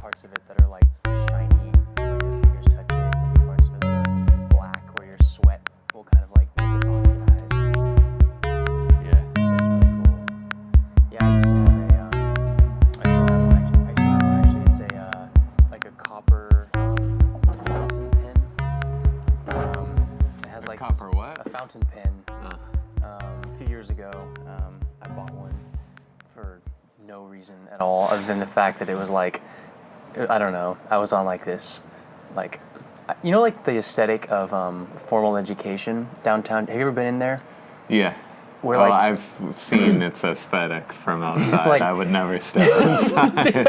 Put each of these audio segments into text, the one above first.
parts of it that are like shiny, where your fingers touch it. There'll be parts of it that are black, where your sweat will kind of like make it oxidize. Yeah. It's really cool. Yeah, I used to have I still have one actually. It's a like a copper fountain pen. It has like copper what? A fountain pen. A few years ago, I bought one for no reason at all, other than the fact that it was like, I don't know, I was on like this, like, you know, like the aesthetic of formal education downtown. Have you ever been in there? Yeah. Where, well, like, I've seen its aesthetic from outside. It's like, I would never step inside.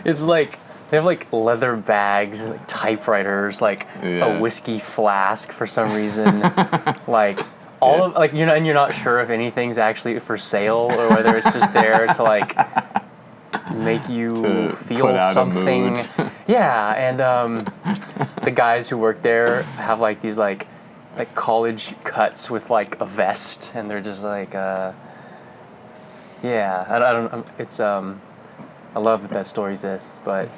It's like, they have like leather bags, like typewriters, like a whiskey flask for some reason, like all of like you're not sure if anything's actually for sale or whether it's just there to like make you feel something. Yeah, and the guys who work there have like these like college cuts with like a vest, and they're just like yeah. I don't. It's I love that story exists, but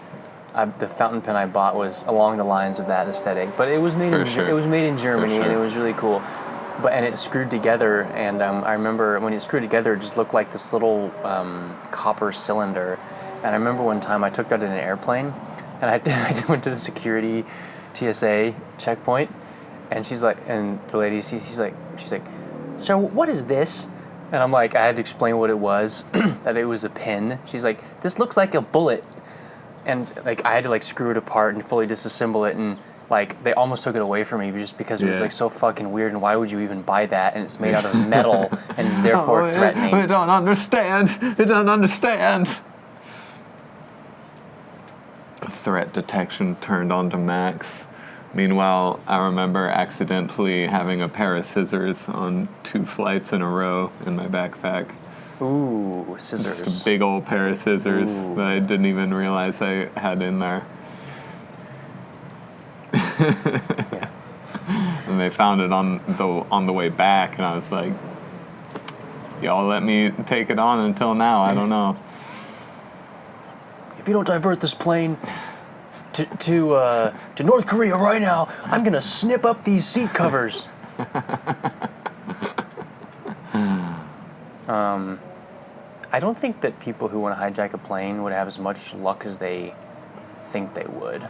the fountain pen I bought was along the lines of that aesthetic, but it was made it was made in Germany, and it was really cool. And it screwed together, and I remember when it screwed together, it just looked like this little copper cylinder. And I remember one time I took that in an airplane, and I went to the security TSA checkpoint, and she's like, and the lady, she's like, so what is this? And I'm like, I had to explain what it was, that it was a pin. She's like, this looks like a bullet. And like I had to like screw it apart and fully disassemble it, and like they almost took it away from me just because it was like so fucking weird, and why would you even buy that? And it's made out of metal and is therefore threatening. I don't understand. I don't understand. Threat detection turned on to max. Meanwhile, I remember accidentally having a pair of scissors on 2 flights in a row in my backpack. Ooh, scissors. Just a big old pair of scissors that I didn't even realize I had in there. Yeah. And they found it on the way back, and I was like, y'all let me take it on until now, I don't know. If you don't divert this plane to North Korea right now, I'm gonna snip up these seat covers. I don't think that people who want to hijack a plane would have as much luck as they think they would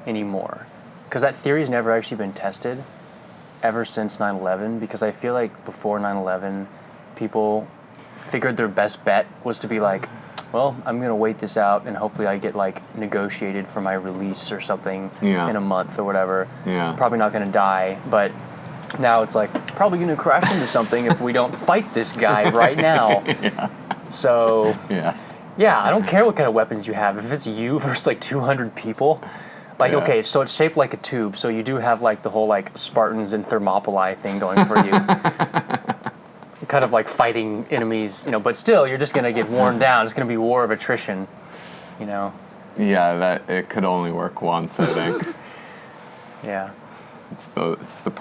anymore. Because that theory's never actually been tested ever since 9/11, because I feel like before 9/11, people figured their best bet was to be like, well, I'm going to wait this out and hopefully I get like negotiated for my release or something in a month or whatever. Yeah. Probably not going to die, but now it's like, probably going to crash into something if we don't fight this guy right now. Yeah. So, yeah, I don't care what kind of weapons you have. If it's you versus like 200 people, like, okay, so it's shaped like a tube, so you do have like the whole like Spartans and Thermopylae thing going for you. Kind of like fighting enemies, but still, you're just going to get worn down. It's going to be war of attrition, Yeah, that it could only work once, I think. Yeah. It's the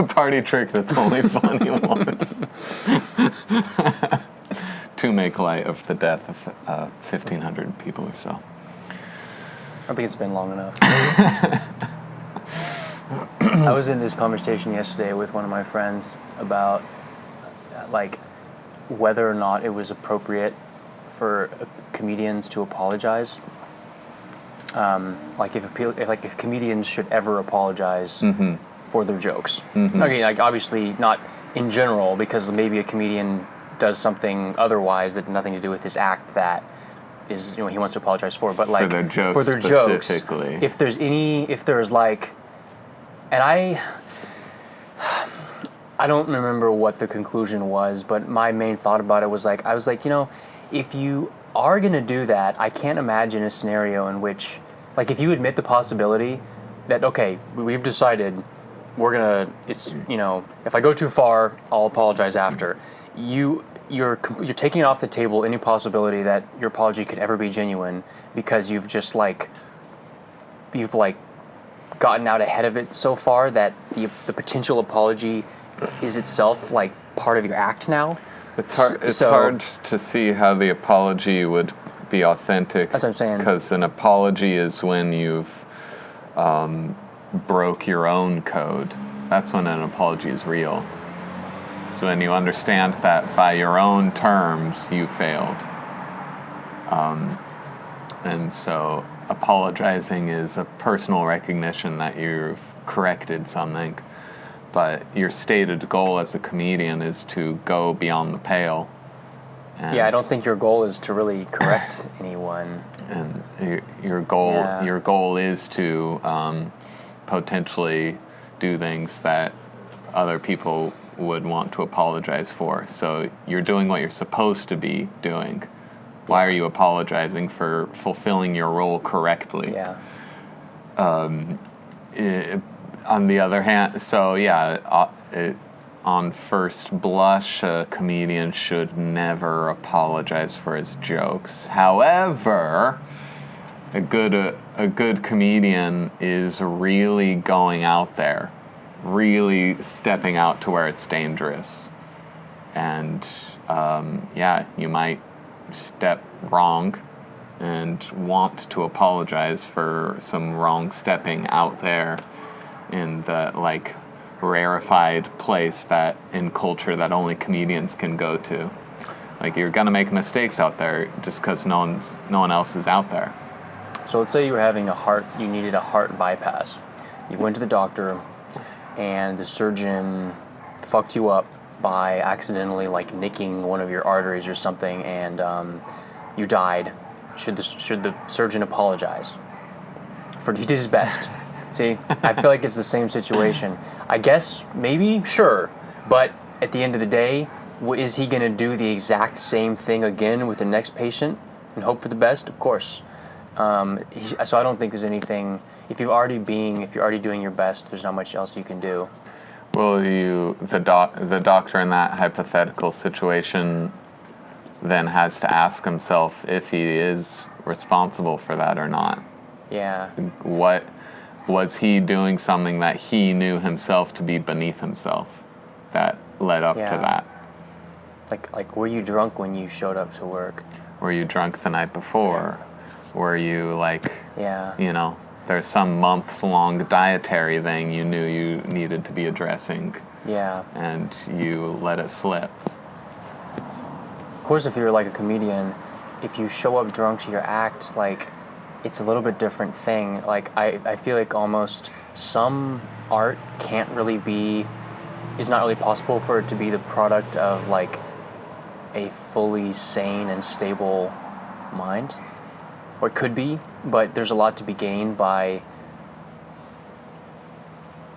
party trick that's only funny once. To make light of the death of 1,500 people or so. I think it's been long enough. I was in this conversation yesterday with one of my friends about like whether or not it was appropriate for comedians to apologize. Like if comedians should ever apologize for their jokes. Okay, like obviously not in general, because maybe a comedian does something otherwise that had nothing to do with his act that is, he wants to apologize for, but like for their jokes specifically. If there's like, and I don't remember what the conclusion was, but my main thought about it was like, I was like, if you are going to do that, I can't imagine a scenario in which, like, if you admit the possibility that, okay, we've decided if I go too far, I'll apologize after. You're taking off the table any possibility that your apology could ever be genuine, because you've gotten out ahead of it so far that the potential apology is itself like part of your act now. It's hard to see how the apology would be authentic. That's what I'm saying. Because an apology is when you've broke your own code. That's when an apology is real. So when you understand that by your own terms you failed. And so apologizing is a personal recognition that you've corrected something. But your stated goal as a comedian is to go beyond the pale. And I don't think your goal is to really correct anyone. And your goal is to potentially do things that other people would want to apologize for. So you're doing what you're supposed to be doing. Why are you apologizing for fulfilling your role correctly? Yeah. On the other hand, on first blush, a comedian should never apologize for his jokes. However, a good comedian is really going out there, really stepping out to where it's dangerous. And you might step wrong and want to apologize for some wrong stepping out there in the rarefied place that in culture that only comedians can go to. You're gonna make mistakes out there just because no one else is out there. So let's say you were you needed a heart bypass. You went to the doctor and the surgeon fucked you up by accidentally nicking one of your arteries or something, and you died. Should the surgeon apologize? He did his best. See, I feel like it's the same situation. I guess, maybe, sure. But at the end of the day, is he going to do the exact same thing again with the next patient and hope for the best? Of course. So I don't think there's anything, if you're already doing your best, there's not much else you can do. Well, the doctor in that hypothetical situation then has to ask himself if he is responsible for that or not. Yeah. What was he doing something that he knew himself to be beneath himself that led up to that? Like, were you drunk when you showed up to work? Were you drunk the night before? Were you there's some months-long dietary thing you knew you needed to be addressing. Yeah. And you let it slip. Of course, if you're a comedian, if you show up drunk to your act, it's a little bit different thing. I feel like almost some art is not really possible for it to be the product of a fully sane and stable mind. Or it could be, but there's a lot to be gained by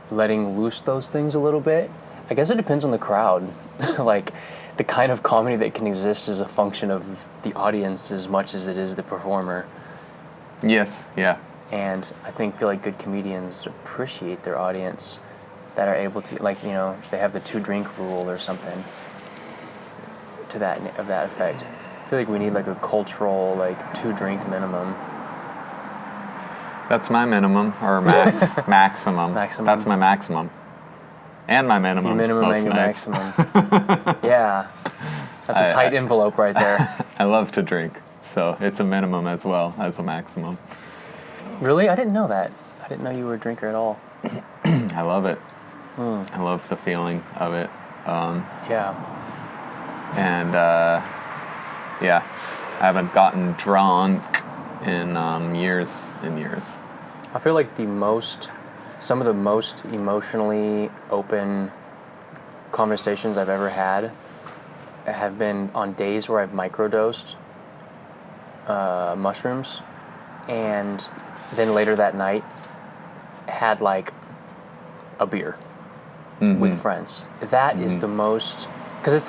letting loose those things a little bit. I guess it depends on the crowd. The kind of comedy that can exist is a function of the audience as much as it is the performer. Yes, yeah. And I feel like good comedians appreciate their audience that are able to, they have the 2-drink rule or something of that effect. I feel like we need a cultural 2-drink minimum. That's my minimum, or maximum. Maximum. That's my maximum. And my minimum. Your minimum and your maximum. Yeah. That's a tight envelope right there. I love to drink, so it's a minimum as well as a maximum. Really? I didn't know that. I didn't know you were a drinker at all. I love it. I love the feeling of it. Yeah. And, I haven't gotten drunk in years and years. I feel like some of the most emotionally open conversations I've ever had have been on days where I've microdosed mushrooms, and then later that night had a beer with friends. That is the most, because it's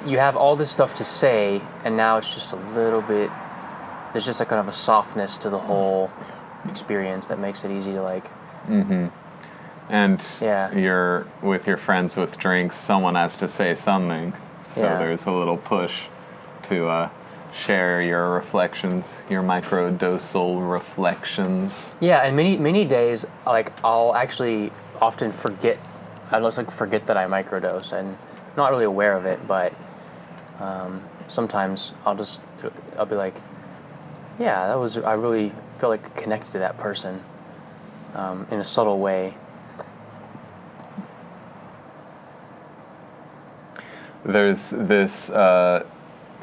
you have all this stuff to say, and now it's just a little bit, there's just kind of a softness to the whole experience that makes it easy to And you're with your friends with drinks, someone has to say something. So there's a little push to share your reflections, your microdosal reflections. Yeah, and many days, I'll actually often forget. I just forget that I microdose, and not really aware of it, but sometimes I'll just I'll be like, yeah, I really feel like connected to that person in a subtle way. There's this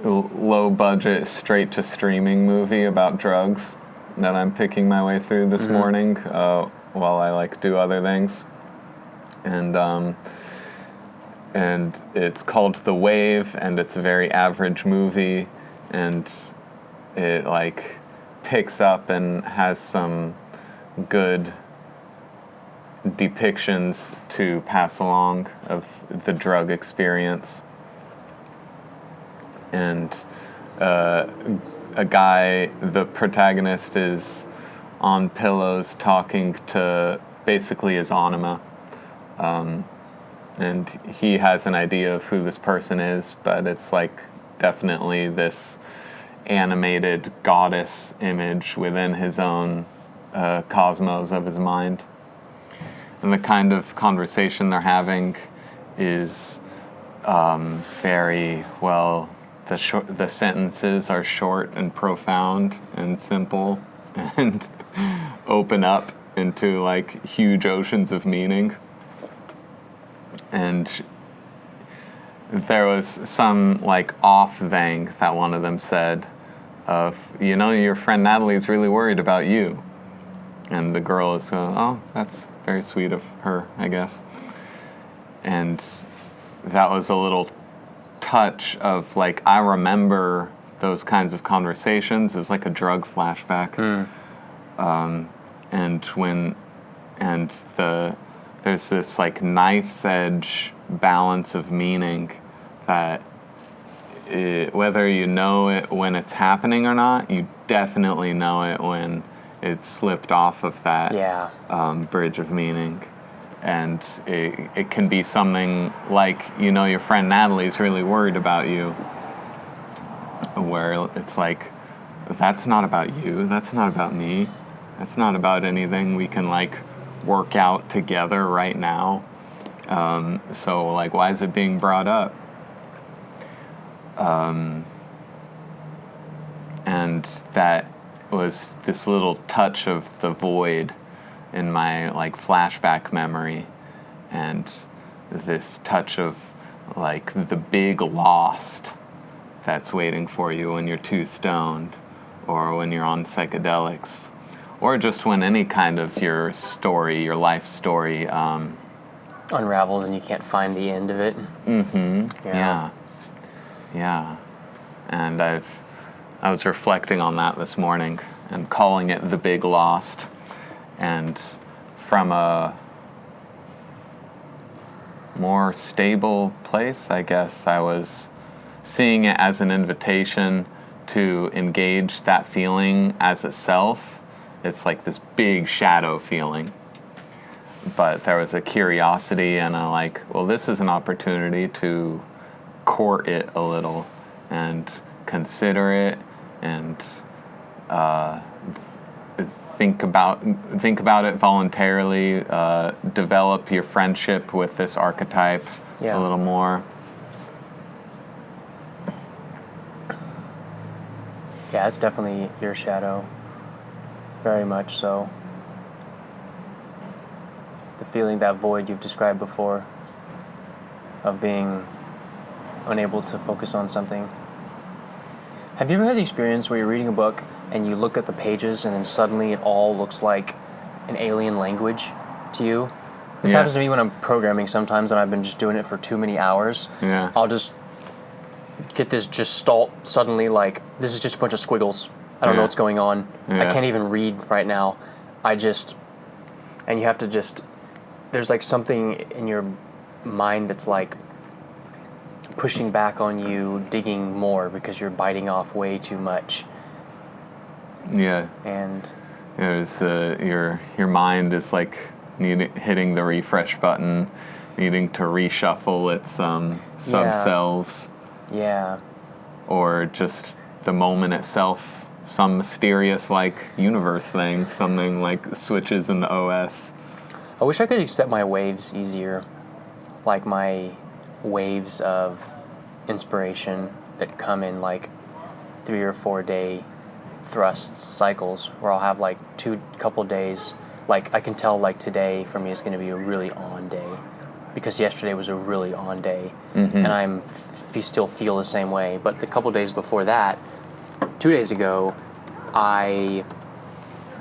low-budget, straight-to-streaming movie about drugs that I'm picking my way through this morning while I do other things, and it's called The Wave, and it's a very average movie, and it picks up and has some good depictions to pass along of the drug experience. And a guy, the protagonist, is on pillows talking to basically his anima. And he has an idea of who this person is, but it's definitely this animated goddess image within his own cosmos of his mind. And the kind of conversation they're having is very well. The sentences are short and profound and simple and open up into huge oceans of meaning. And there was some off thing that one of them said of, your friend Natalie's really worried about you. And the girl is, oh, that's very sweet of her, I guess. And that was a little touch of I remember those kinds of conversations as a drug flashback. There's this knife's edge balance of meaning that whether you know it when it's happening or not, you definitely know it when it's slipped off of that bridge of meaning. And it can be something your friend Natalie's really worried about you, where it's that's not about you, that's not about me, that's not about anything we can work out together right now. So why is it being brought up? And that was this little touch of the void in my flashback memory, and this touch of the big lost that's waiting for you when you're too stoned, or when you're on psychedelics, or just when any kind of your life story unravels and you can't find the end of it. Yeah. And I was reflecting on that this morning and calling it the big lost. And from a more stable place, I guess, I was seeing it as an invitation to engage that feeling as itself. It's this big shadow feeling. But there was a curiosity and this is an opportunity to court it a little and consider it and think about it voluntarily, develop your friendship with this archetype a little more. Yeah, it's definitely your shadow. Very much so. The feeling, that void you've described before, of being unable to focus on something. Have you ever had the experience where you're reading a book and you look at the pages and then suddenly it all looks like an alien language to you? This happens to me when I'm programming sometimes, and I've been just doing it for too many hours. Yeah. I'll just get this gestalt suddenly, this is just a bunch of squiggles. I don't know what's going on. Yeah. I can't even read right now. And you have to there's something in your mind that's pushing back on you, digging more because you're biting off way too much. Yeah. And there's your mind is hitting the refresh button, needing to reshuffle its subselves. Yeah. Or just the moment itself, some mysterious universe thing, something switches in the OS. I wish I could accept my waves easier, my waves of inspiration that come in 3 or 4 day thrusts cycles where I'll have like couple days. Like I can tell like today for me is going to be a really on day because yesterday was a really on day, and I still feel the same way. But the couple days before that, 2 days ago, I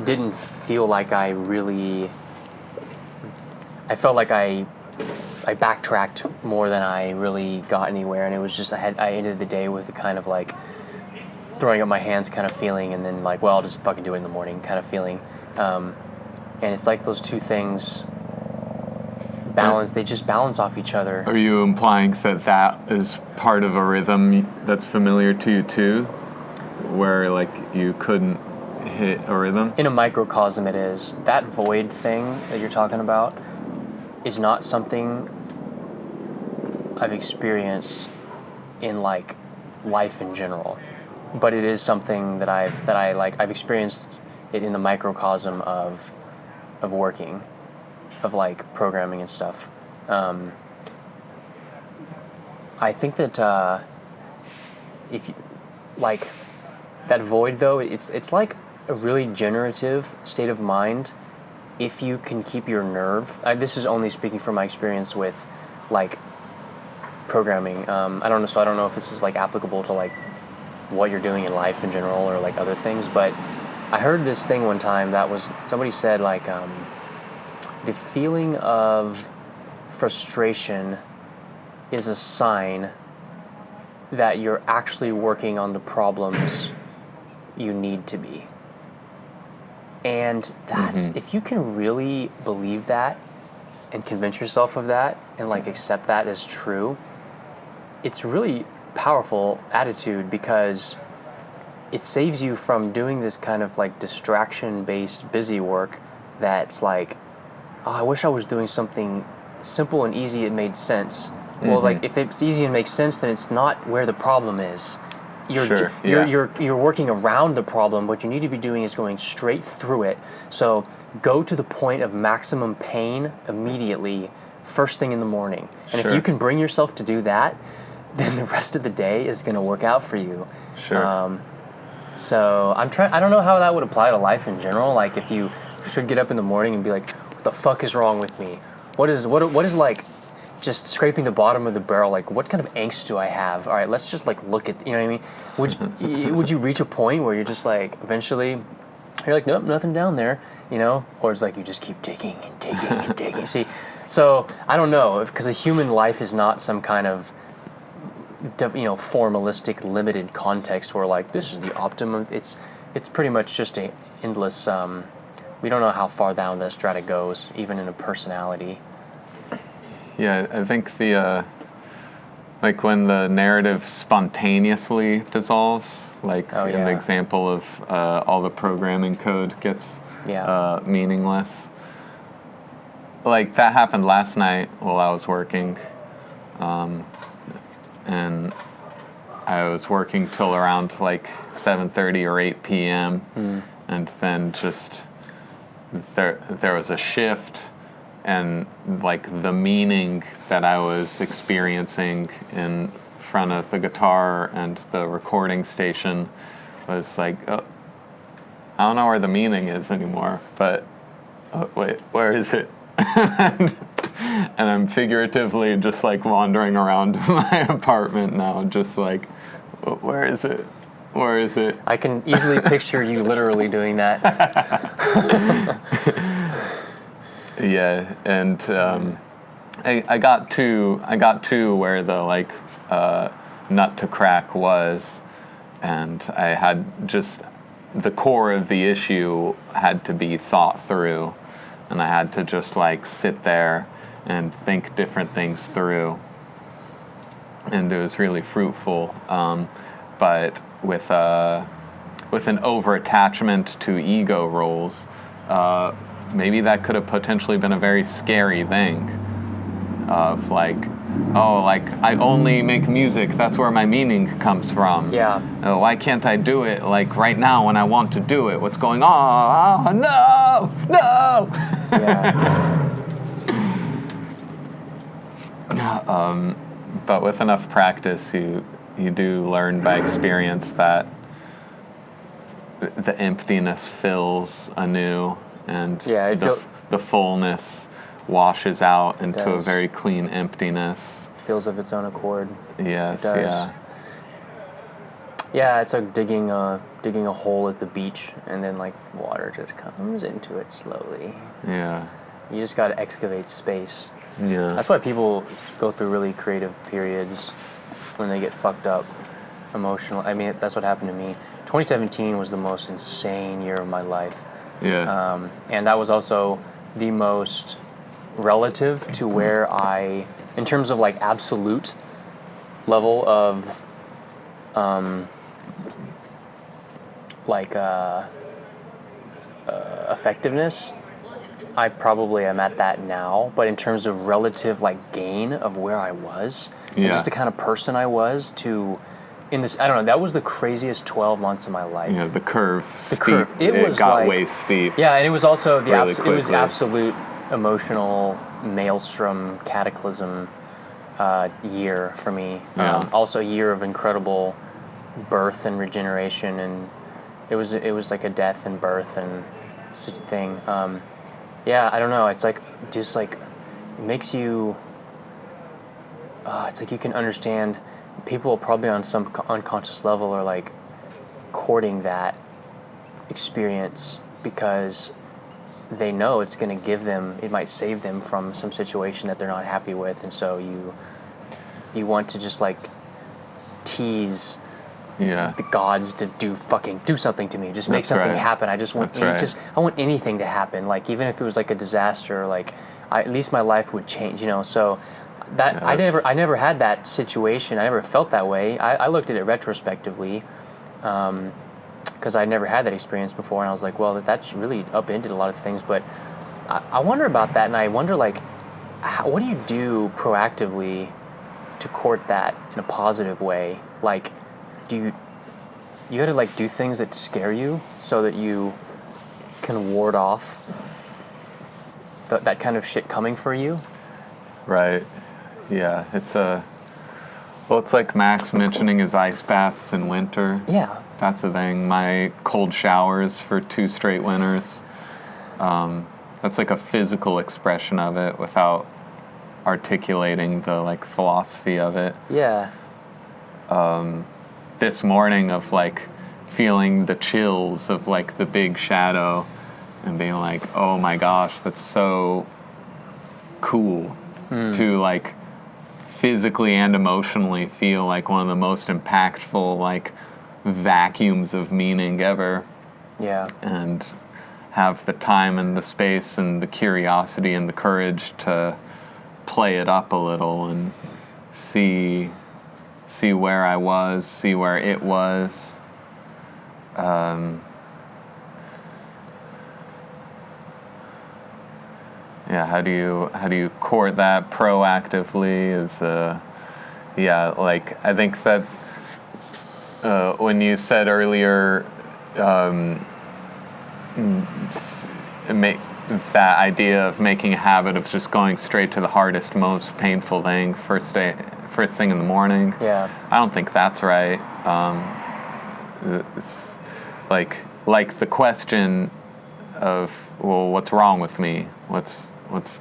didn't feel like I felt like I backtracked more than I really got anywhere, and it was just I ended the day with a kind of like throwing up my hands kind of feeling, and then like, well, I'll just fucking do it in the morning kind of feeling. And it's like those two things they just balance off each other. Are you implying that is part of a rhythm that's familiar to you too, where like you couldn't hit a rhythm? In a microcosm it is. That void thing that you're talking about is not something I've experienced in like life in general, but it is something that I've experienced it in the microcosm of working, of like programming and stuff. I think that if you, like that void though, it's like a really generative state of mind if you can keep your nerve. This is only speaking from my experience with like programming. I don't know if this is like applicable to like what you're doing in life in general or like other things, but I heard this thing one time that was, somebody said like the feeling of frustration is a sign that you're actually working on the problems you need to be. And that's, if you can really believe that and convince yourself of that and like accept that as true, it's really powerful attitude because it saves you from doing this kind of like distraction-based busy work that's like, oh, I wish I was doing something simple and easy that made sense. Well, like if it's easy and makes sense, then it's not where the problem is. You're working around the problem. What you need to be doing is going straight through it. So go to the point of maximum pain immediately, first thing in the morning. And if you can bring yourself to do that, then the rest of the day is going to work out for you. So I don't know how that would apply to life in general. Like if you should get up in the morning and be like, what the fuck is wrong with me? What is like just scraping the bottom of the barrel? Like what kind of angst do I have? All right, let's just like look at, you know what I mean? Would you reach a point where you're just like, eventually you're like, nope, nothing down there, you know? Or it's like you just keep digging and digging and digging. See, so I don't know, because a human life is not some kind of, you know, formalistic, limited context where like this is the optimum. It's pretty much just a endless. We don't know how far down the strata goes, even in a personality. Yeah, I think the like when the narrative spontaneously dissolves, like in the example of all the programming code gets meaningless. Like that happened last night while I was working. And I was working till around like 7:30 or 8 p.m. And then just there was a shift, and like the meaning that I was experiencing in front of the guitar and the recording station was like, oh, I don't know where the meaning is anymore, but wait, where is it? And I'm figuratively just like wandering around my apartment now, just like, where is it? Where is it? I can easily picture you literally doing that. Yeah, and I got to where the like nut to crack was, and I had just the core of the issue had to be thought through, and I had to just like sit there and think different things through, and it was really fruitful. But with an over-attachment to ego roles, maybe that could have potentially been a very scary thing. Of like, oh, like I only make music. That's where my meaning comes from. Yeah. Oh, why can't I do it like right now when I want to do it? What's going on? Oh, no. Yeah. But with enough practice, you do learn by experience that the emptiness fills anew, and the fullness washes out into a very clean emptiness. It fills of its own accord. Yes, it does. Yeah, it's like digging a hole at the beach, and then like water just comes into it slowly. Yeah. You just got to excavate space. Yeah. That's why people go through really creative periods when they get fucked up emotional. I mean, that's what happened to me. 2017 was the most insane year of my life. Yeah. And that was also the most relative to where I, in terms of like absolute level of, effectiveness, I probably am at that now. But in terms of relative like gain of where I was, and just the kind of person I was to. In this, I don't know. That was the craziest 12 months of my life. Yeah, the curve. The curve. It got like, way steep. Yeah, and it was also the really it was absolute emotional maelstrom cataclysm year for me. Yeah. Also a year of incredible birth and regeneration, and it was like a death and birth and thing. Yeah, I don't know. It's like just like it makes you. It's like you can understand. People probably on some unconscious level are like courting that experience because they know it's going to give them, it might save them from some situation that they're not happy with, and so you want to just like tease the gods to do something to me, just make something happen. I just want I want anything to happen, like even if it was like a disaster, like at least my life would change, you know. So that I never had that situation. I never felt that way. I looked at it retrospectively, because I never had that experience before, and I was like, well, that's really upended a lot of things. But I wonder about that, and I wonder like, what do you do proactively to court that in a positive way? Like, do you got to like do things that scare you so that you can ward off that kind of shit coming for you? Right. Yeah, it's like Max mentioning his ice baths in winter. Yeah. That's a thing. My cold showers for 2 straight winters. That's like a physical expression of it without articulating the like philosophy of it. Yeah. This morning of like feeling the chills of like the big shadow and being like, oh my gosh, that's so cool to like physically and emotionally feel like one of the most impactful like vacuums of meaning ever. Yeah. And have the time and the space and the curiosity and the courage to play it up a little and see where I was, see where it was. Yeah, how do you court that proactively? Like I think that when you said earlier, make that idea of making a habit of just going straight to the hardest, most painful thing first thing in the morning. Yeah. I don't think that's right. It's like the question of, well, what's wrong with me? What's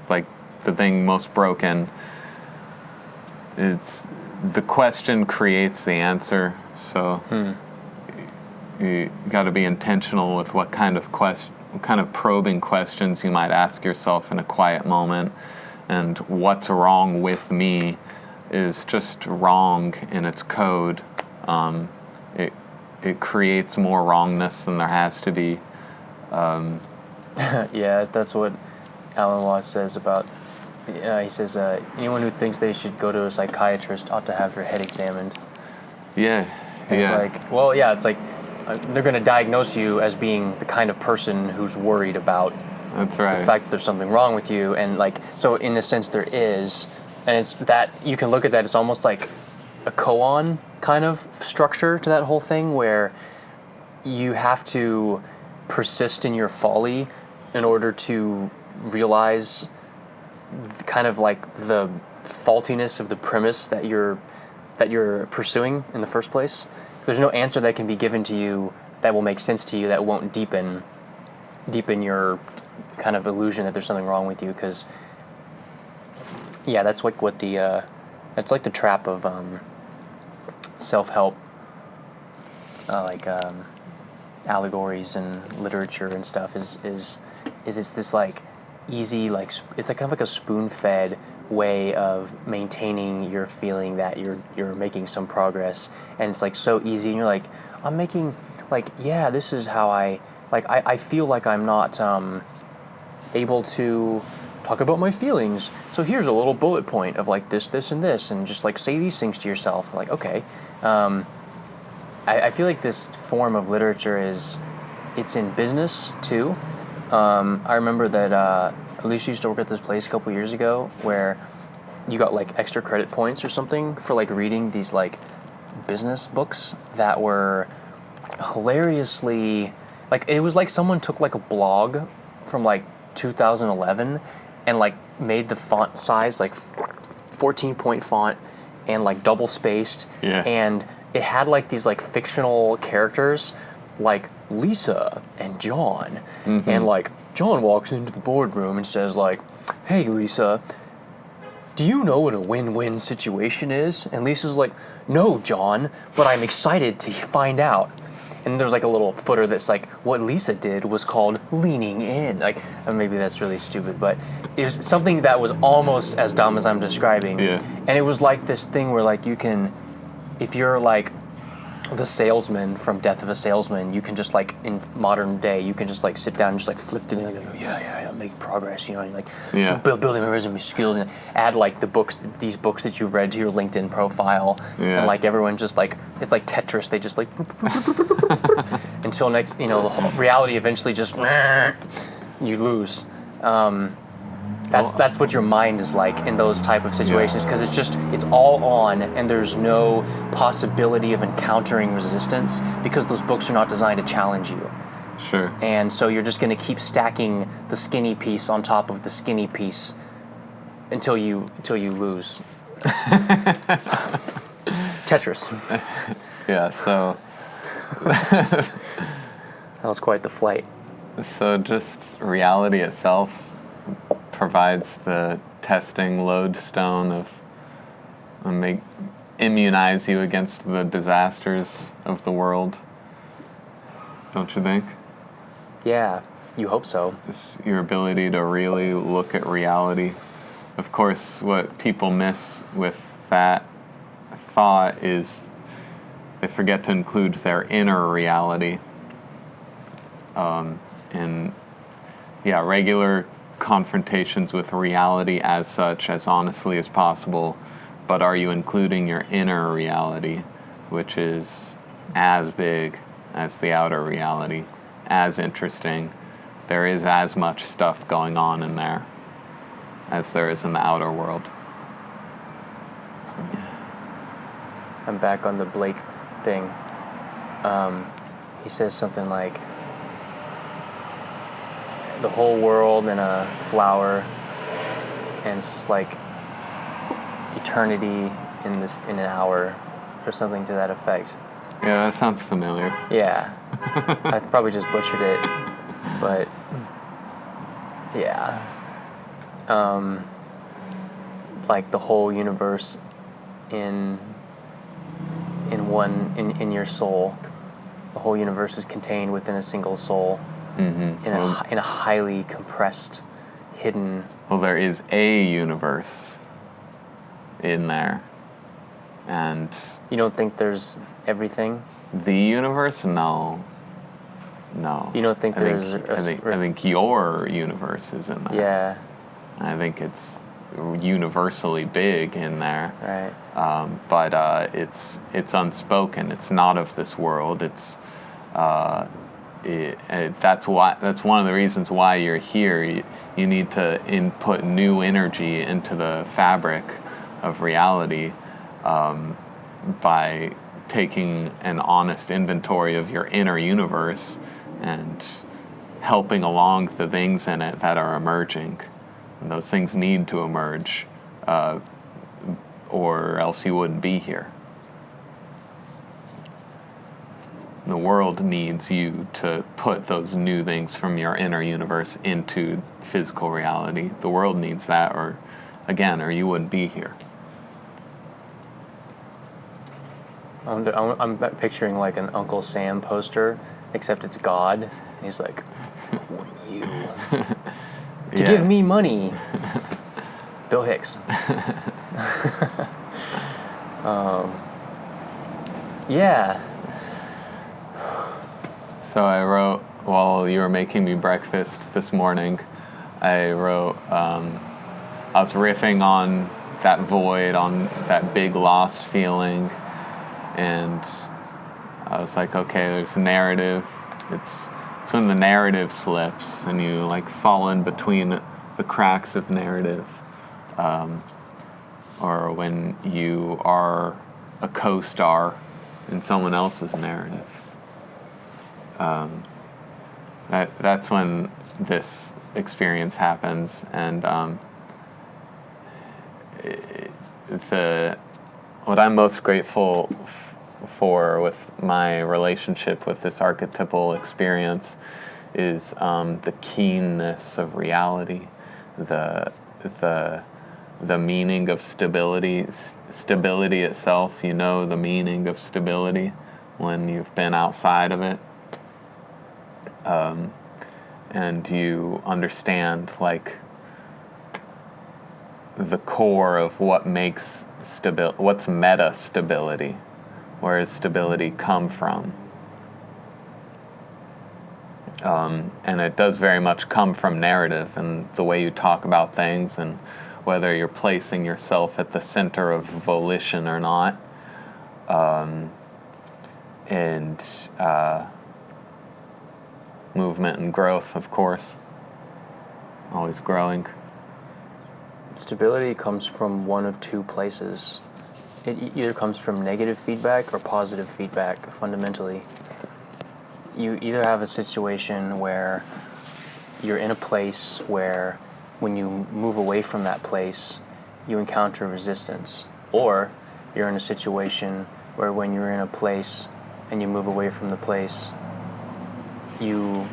like the thing most broken? It's the question creates the answer. So you got to be intentional with what kind of probing questions you might ask yourself in a quiet moment. And what's wrong with me is just wrong in its code. It creates more wrongness than there has to be. Yeah, that's what Alan Watts says about. He says anyone who thinks they should go to a psychiatrist ought to have their head examined. Yeah. And it's like, well, yeah, it's like they're going to diagnose you as being the kind of person who's worried about that's right. the fact that there's something wrong with you, and like, so in a sense there is, and it's that you can look at that. It's almost like a koan kind of structure to that whole thing, where you have to persist in your folly in order to realize kind of like the faultiness of the premise that you're pursuing in the first place. There's no answer that can be given to you that will make sense to you, that won't deepen your kind of illusion that there's something wrong with you. Because that's like what that's like the trap of self-help, allegories and literature and stuff. Is it's this like easy, like it's like kind of like a spoon-fed way of maintaining your feeling that you're making some progress, and it's like so easy, and you're like, I'm making, like, yeah, this is how I feel like I'm not able to talk about my feelings, so here's a little bullet point of like this and this, and just like say these things to yourself, like, okay. I feel like this form of literature it's in business too. I remember that Alicia used to work at this place a couple years ago where you got like extra credit points or something for like reading these like business books that were hilariously, like, it was like someone took like a blog from like 2011 and like made the font size like 14-point font and like double spaced, and it had like these like fictional characters like Lisa and John, and like John walks into the boardroom and says like, hey Lisa, do you know what a win-win situation is? And Lisa's like, no John, but I'm excited to find out. And there's like a little footer that's like, what Lisa did was called leaning in. Like, maybe that's really stupid, but it was something that was almost as dumb as I'm describing. And it was like this thing where like you can, if you're like the salesman from Death of a Salesman, you can just like, in modern day, you can just like sit down and just like flip through and go, yeah, I'm making progress, you know, and like building my resume skills, and add like these books that you've read to your LinkedIn profile, and like everyone just like, it's like Tetris, they just like until next, you know, the whole reality eventually just you lose. That's what your mind is like in those type of situations, because it's all on, and there's no possibility of encountering resistance because those books are not designed to challenge you. Sure. And so you're just going to keep stacking the skinny piece on top of the skinny piece until you lose. Tetris. Yeah, so that was quite the flight. So just reality itself provides the testing lodestone of immunize you against the disasters of the world. Don't you think? Yeah, you hope so. Just your ability to really look at reality. Of course, what people miss with that thought is they forget to include their inner reality. Regular confrontations with reality as such, as honestly as possible, but are you including your inner reality, which is as big as the outer reality, as interesting? There is as much stuff going on in there as there is in the outer world. I'm back on the Blake thing. He says something like, the whole world in a flower, and it's like eternity in an hour, or something to that effect. Yeah, that sounds familiar. Yeah. I probably just butchered it, but yeah. Like the whole universe in your soul. The whole universe is contained within a single soul. In a highly compressed, hidden. Well, there is a universe in there, and you don't think there's everything? The universe? No. You don't think there's? I think your universe is in there. Yeah. I think it's universally big in there. Right. But it's unspoken. It's not of this world. It's. That's one of the reasons why you're here. You need to input new energy into the fabric of reality by taking an honest inventory of your inner universe and helping along the things in it that are emerging. And those things need to emerge, or else you wouldn't be here. The world needs you to put those new things from your inner universe into physical reality. The world needs that, or you wouldn't be here. I'm picturing like an Uncle Sam poster, except it's God. And he's like, I want you to give me money. Bill Hicks. Yeah. So I wrote, while you were making me breakfast this morning, I wrote, I was riffing on that void, on that big lost feeling, and I was like, okay, there's a narrative. It's when the narrative slips and you like fall in between the cracks of narrative, or when you are a co-star in someone else's narrative. That's when this experience happens, and what I'm most grateful for with my relationship with this archetypal experience is the keenness of reality, the meaning of stability itself. You know the meaning of stability when you've been outside of it. And you understand like the core of what makes what's meta stability. Where does stability come from? And it does very much come from narrative and the way you talk about things, and whether you're placing yourself at the center of volition or not. And movement and growth, of course. Always growing. Stability comes from one of two places. It either comes from negative feedback or positive feedback, fundamentally. You either have a situation where you're in a place where when you move away from that place, you encounter resistance. Or you're in a situation where when you're in a place and you move away from the place, you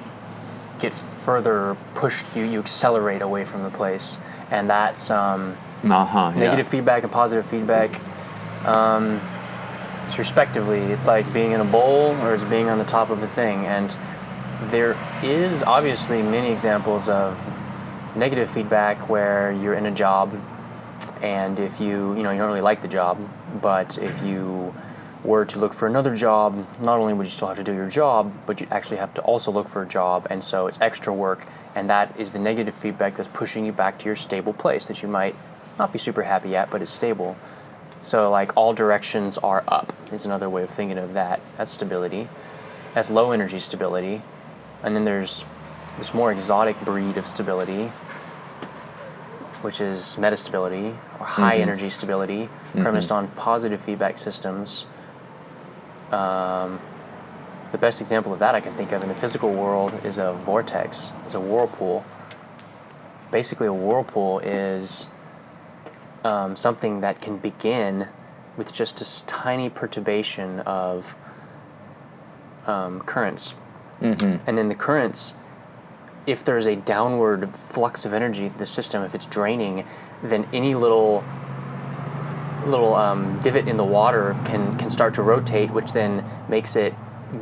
get further pushed, you accelerate away from the place. And that's negative feedback and positive feedback. It's respectively, it's like being in a bowl or it's being on the top of a thing. And there is obviously many examples of negative feedback where you're in a job, and if you don't really like the job, but if you were to look for another job, not only would you still have to do your job, but you actually have to also look for a job, and so it's extra work, and that is the negative feedback that's pushing you back to your stable place that you might not be super happy at, but it's stable. So like all directions are up is another way of thinking of that. That's stability. That's low energy stability. And then there's this more exotic breed of stability, which is metastability, or high energy stability, premised on positive feedback systems. The best example of that I can think of in the physical world is a vortex, is a whirlpool. Basically, a whirlpool is something that can begin with just a tiny perturbation of currents. And then the currents, if there's a downward flux of energy in the system, if it's draining, then any little divot in the water can start to rotate, which then makes it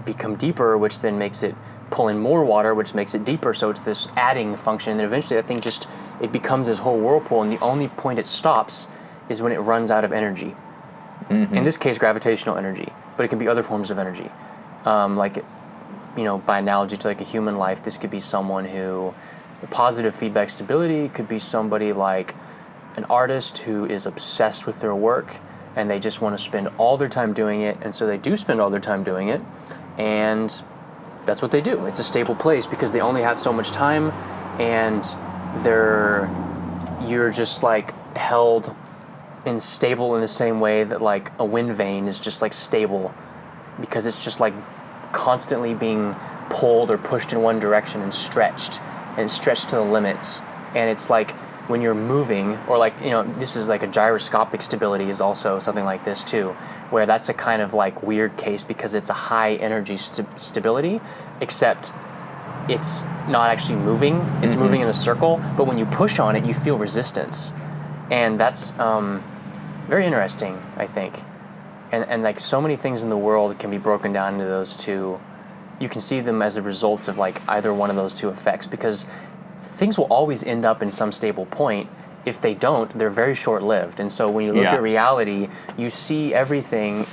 become deeper, which then makes it pull in more water, which makes it deeper. So it's this adding function, and then eventually that thing it becomes this whole whirlpool, and the only point it stops is when it runs out of energy. In this case, gravitational energy, but it can be other forms of energy. By analogy to like a human life, this could be someone who, positive feedback stability could be somebody like an artist who is obsessed with their work, and they just want to spend all their time doing it, and so they do spend all their time doing it, and that's what they do. It's a stable place because they only have so much time, and you're just like held and stable in the same way that like a wind vane is just like stable, because it's just like constantly being pulled or pushed in one direction and stretched to the limits. And it's like when you're moving, or like, this is like a gyroscopic stability is also something like this too, where that's a kind of like weird case because it's a high energy stability, except it's not actually moving, it's moving in a circle, but when you push on it, you feel resistance. And that's very interesting, I think. And like so many things in the world can be broken down into those two. You can see them as the results of like either one of those two effects, because things will always end up in some stable point. If they don't, they're very short-lived. And so when you look at reality, you see everything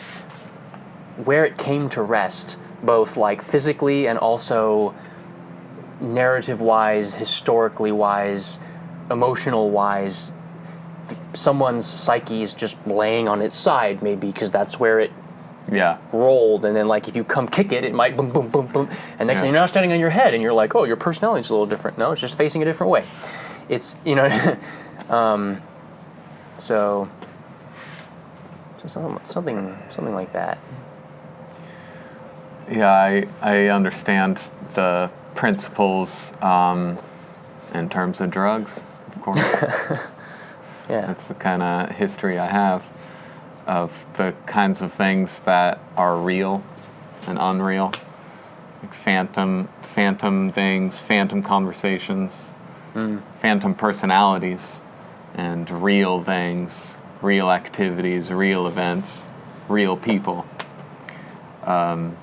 where it came to rest, both like physically and also narrative-wise, historically-wise, emotional-wise. Someone's psyche is just laying on its side, maybe, because that's where it rolled. And then, like, if you come kick it, it might boom, boom, boom, boom. And next thing you're now standing on your head, and you're like, oh, your personality's a little different. No, it's just facing a different way. It's, so something like that. Yeah, I understand the principles in terms of drugs, of course. Yeah. That's the kind of history I have of the kinds of things that are real and unreal, like phantom things, phantom conversations, phantom personalities, and real things, real activities, real events, real people. And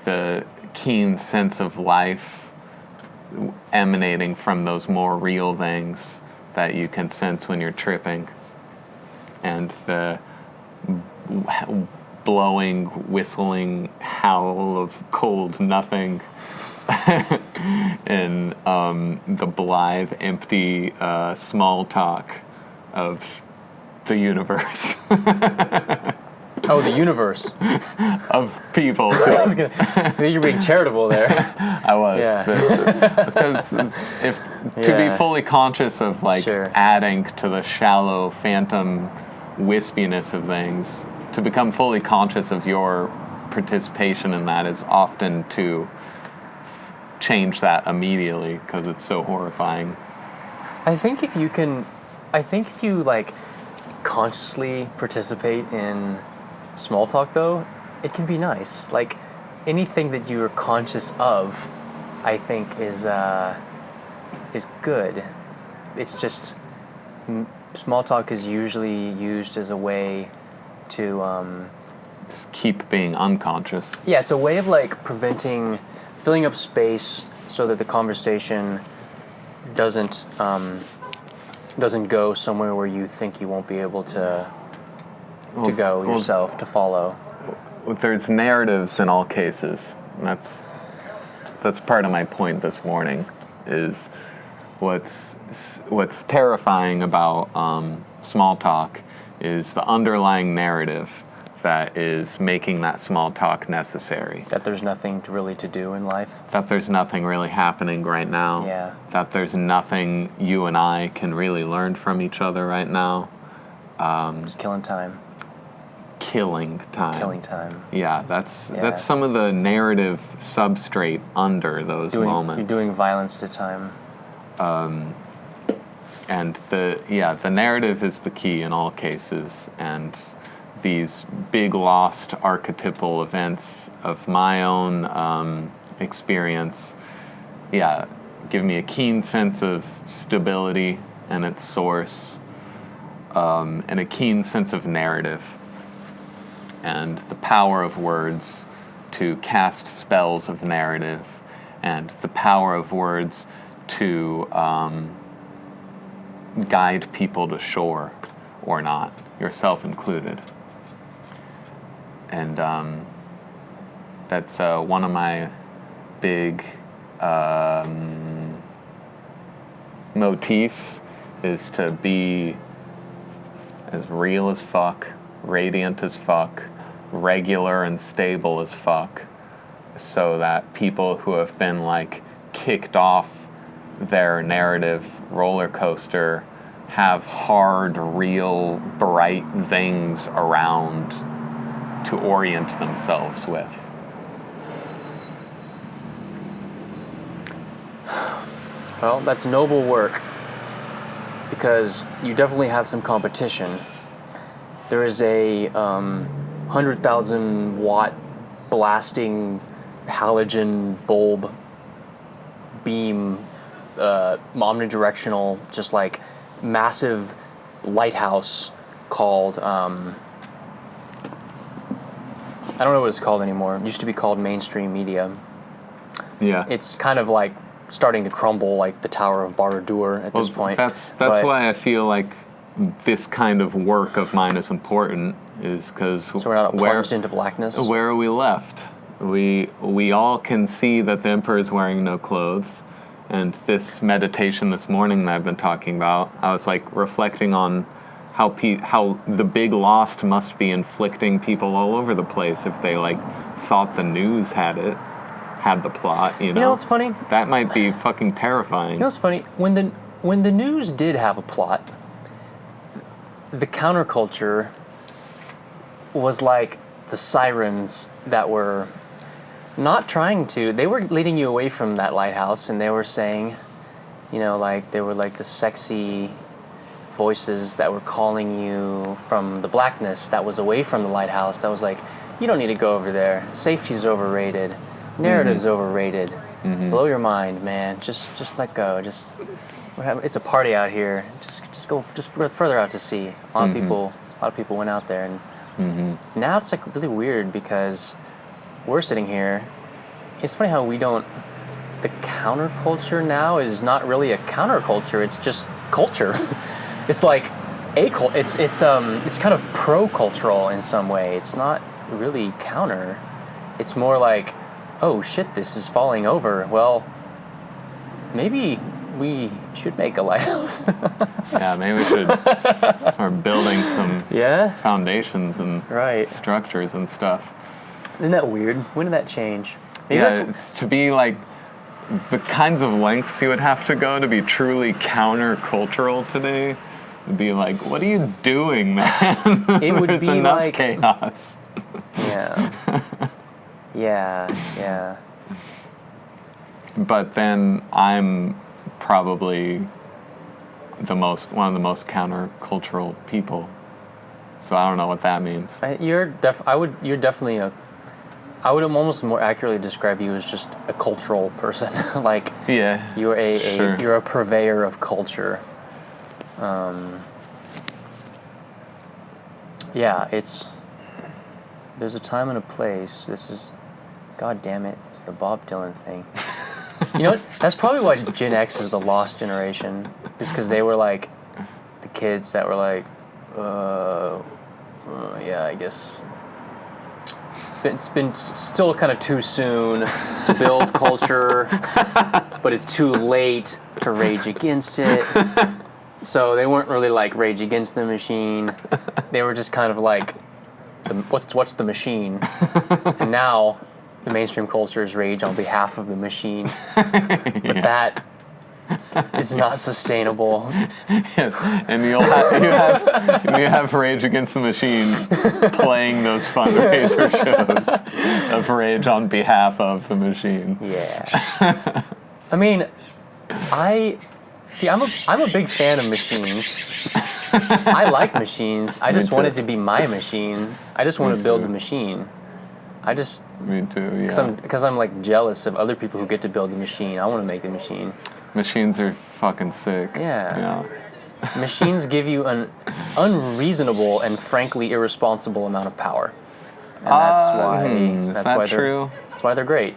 the keen sense of life emanating from those more real things that you can sense when you're tripping, and the blowing, whistling howl of cold nothing and the blithe, empty small talk of the universe. Oh, the universe. Of people. I think you're being charitable there. I was. Yeah. Because to be fully conscious of adding to the shallow phantom wispiness of things, to become fully conscious of your participation in that is often to change that immediately, because it's so horrifying. I think if you consciously participate in small talk, though, it can be nice. Like, anything that you're conscious of, I think, is good. It's just small talk is usually used as a way to just keep being unconscious. Yeah, it's a way of filling up space so that the conversation doesn't go somewhere where you think you won't be able to go yourself, to follow. There's narratives in all cases. And that's part of my point this morning, is what's terrifying about small talk is the underlying narrative that is making that small talk necessary. That there's nothing really to do in life. That there's nothing really happening right now. Yeah. That there's nothing you and I can really learn from each other right now. Just killing time. Killing time. Yeah, that's some of the narrative substrate under those moments. You're doing violence to time. And the narrative is the key in all cases, and these big lost archetypal events of my own experience, give me a keen sense of stability and its source, and a keen sense of narrative, and the power of words to cast spells of narrative, and the power of words to guide people to shore or not, yourself included. And that's one of my big motifs, is to be as real as fuck, radiant as fuck, regular and stable as fuck, so that people who have been kicked off their narrative roller coaster have hard, real, bright things around to orient themselves with. Well, that's noble work, because you definitely have some competition. There is a 100,000 watt blasting halogen bulb beam, omnidirectional, just like massive lighthouse called, I don't know what it's called anymore. It used to be called mainstream media. Yeah. It's kind of like starting to crumble like the Tower of Barad-dûr at this point. That's why I feel like this kind of work of mine is important, is because so we're not plunged into blackness. Where are we left? We all can see that the emperor is wearing no clothes, and this meditation this morning that I've been talking about, I was like reflecting on how the big lost must be inflicting people all over the place if they like thought the news had the plot. You know what's funny? That might be fucking terrifying. You know what's funny? When the news did have a plot, the counterculture was like the sirens that were not trying to. They were leading you away from that lighthouse, and they were saying, like they were like the sexy voices that were calling you from the blackness that was away from the lighthouse. That was like, you don't need to go over there. Safety's overrated. Narrative's overrated. Blow your mind, man. Just let go. It's a party out here. Just go further out to sea. A lot of people went out there, and now it's like really weird because we're sitting here. It's funny how we don't. The counterculture now is not really a counterculture. It's just culture. It's like it's kind of pro-cultural in some way. It's not really counter. It's more like, oh shit, this is falling over. Well, maybe we should make a lighthouse. Yeah, maybe we should start building some foundations and structures and stuff. Isn't that weird? When did that change? Maybe it's to be like the kinds of lengths you would have to go to be truly countercultural today. Would be like, what are you doing, man? It would There's be enough like chaos. Yeah. Yeah. But then I'm probably one of the most countercultural people. So I don't know what that means. I would almost more accurately describe you as just a cultural person. Like, you're you're a purveyor of culture. There's a time and a place. This is, God damn it, it's the Bob Dylan thing. You know what? That's probably why Gen X is the lost generation. Is because they were like the kids that were like, I guess it's been still kind of too soon to build culture, but it's too late to rage against it. So they weren't really like Rage Against the Machine. They were just kind of like, what's the machine? And now the mainstream culture is rage on behalf of the machine. But that is not sustainable. Yes, and you have Rage Against the Machine playing those fundraiser shows of rage on behalf of the machine. Yeah. I mean, I'm a big fan of machines. I like machines. I just want it to be my machine. I just want to build the machine. Me too, yeah. Because I'm like jealous of other people who get to build the machine. I want to make the machine. Machines are fucking sick. Yeah. Machines give you an unreasonable and frankly irresponsible amount of power. And that's why they're great.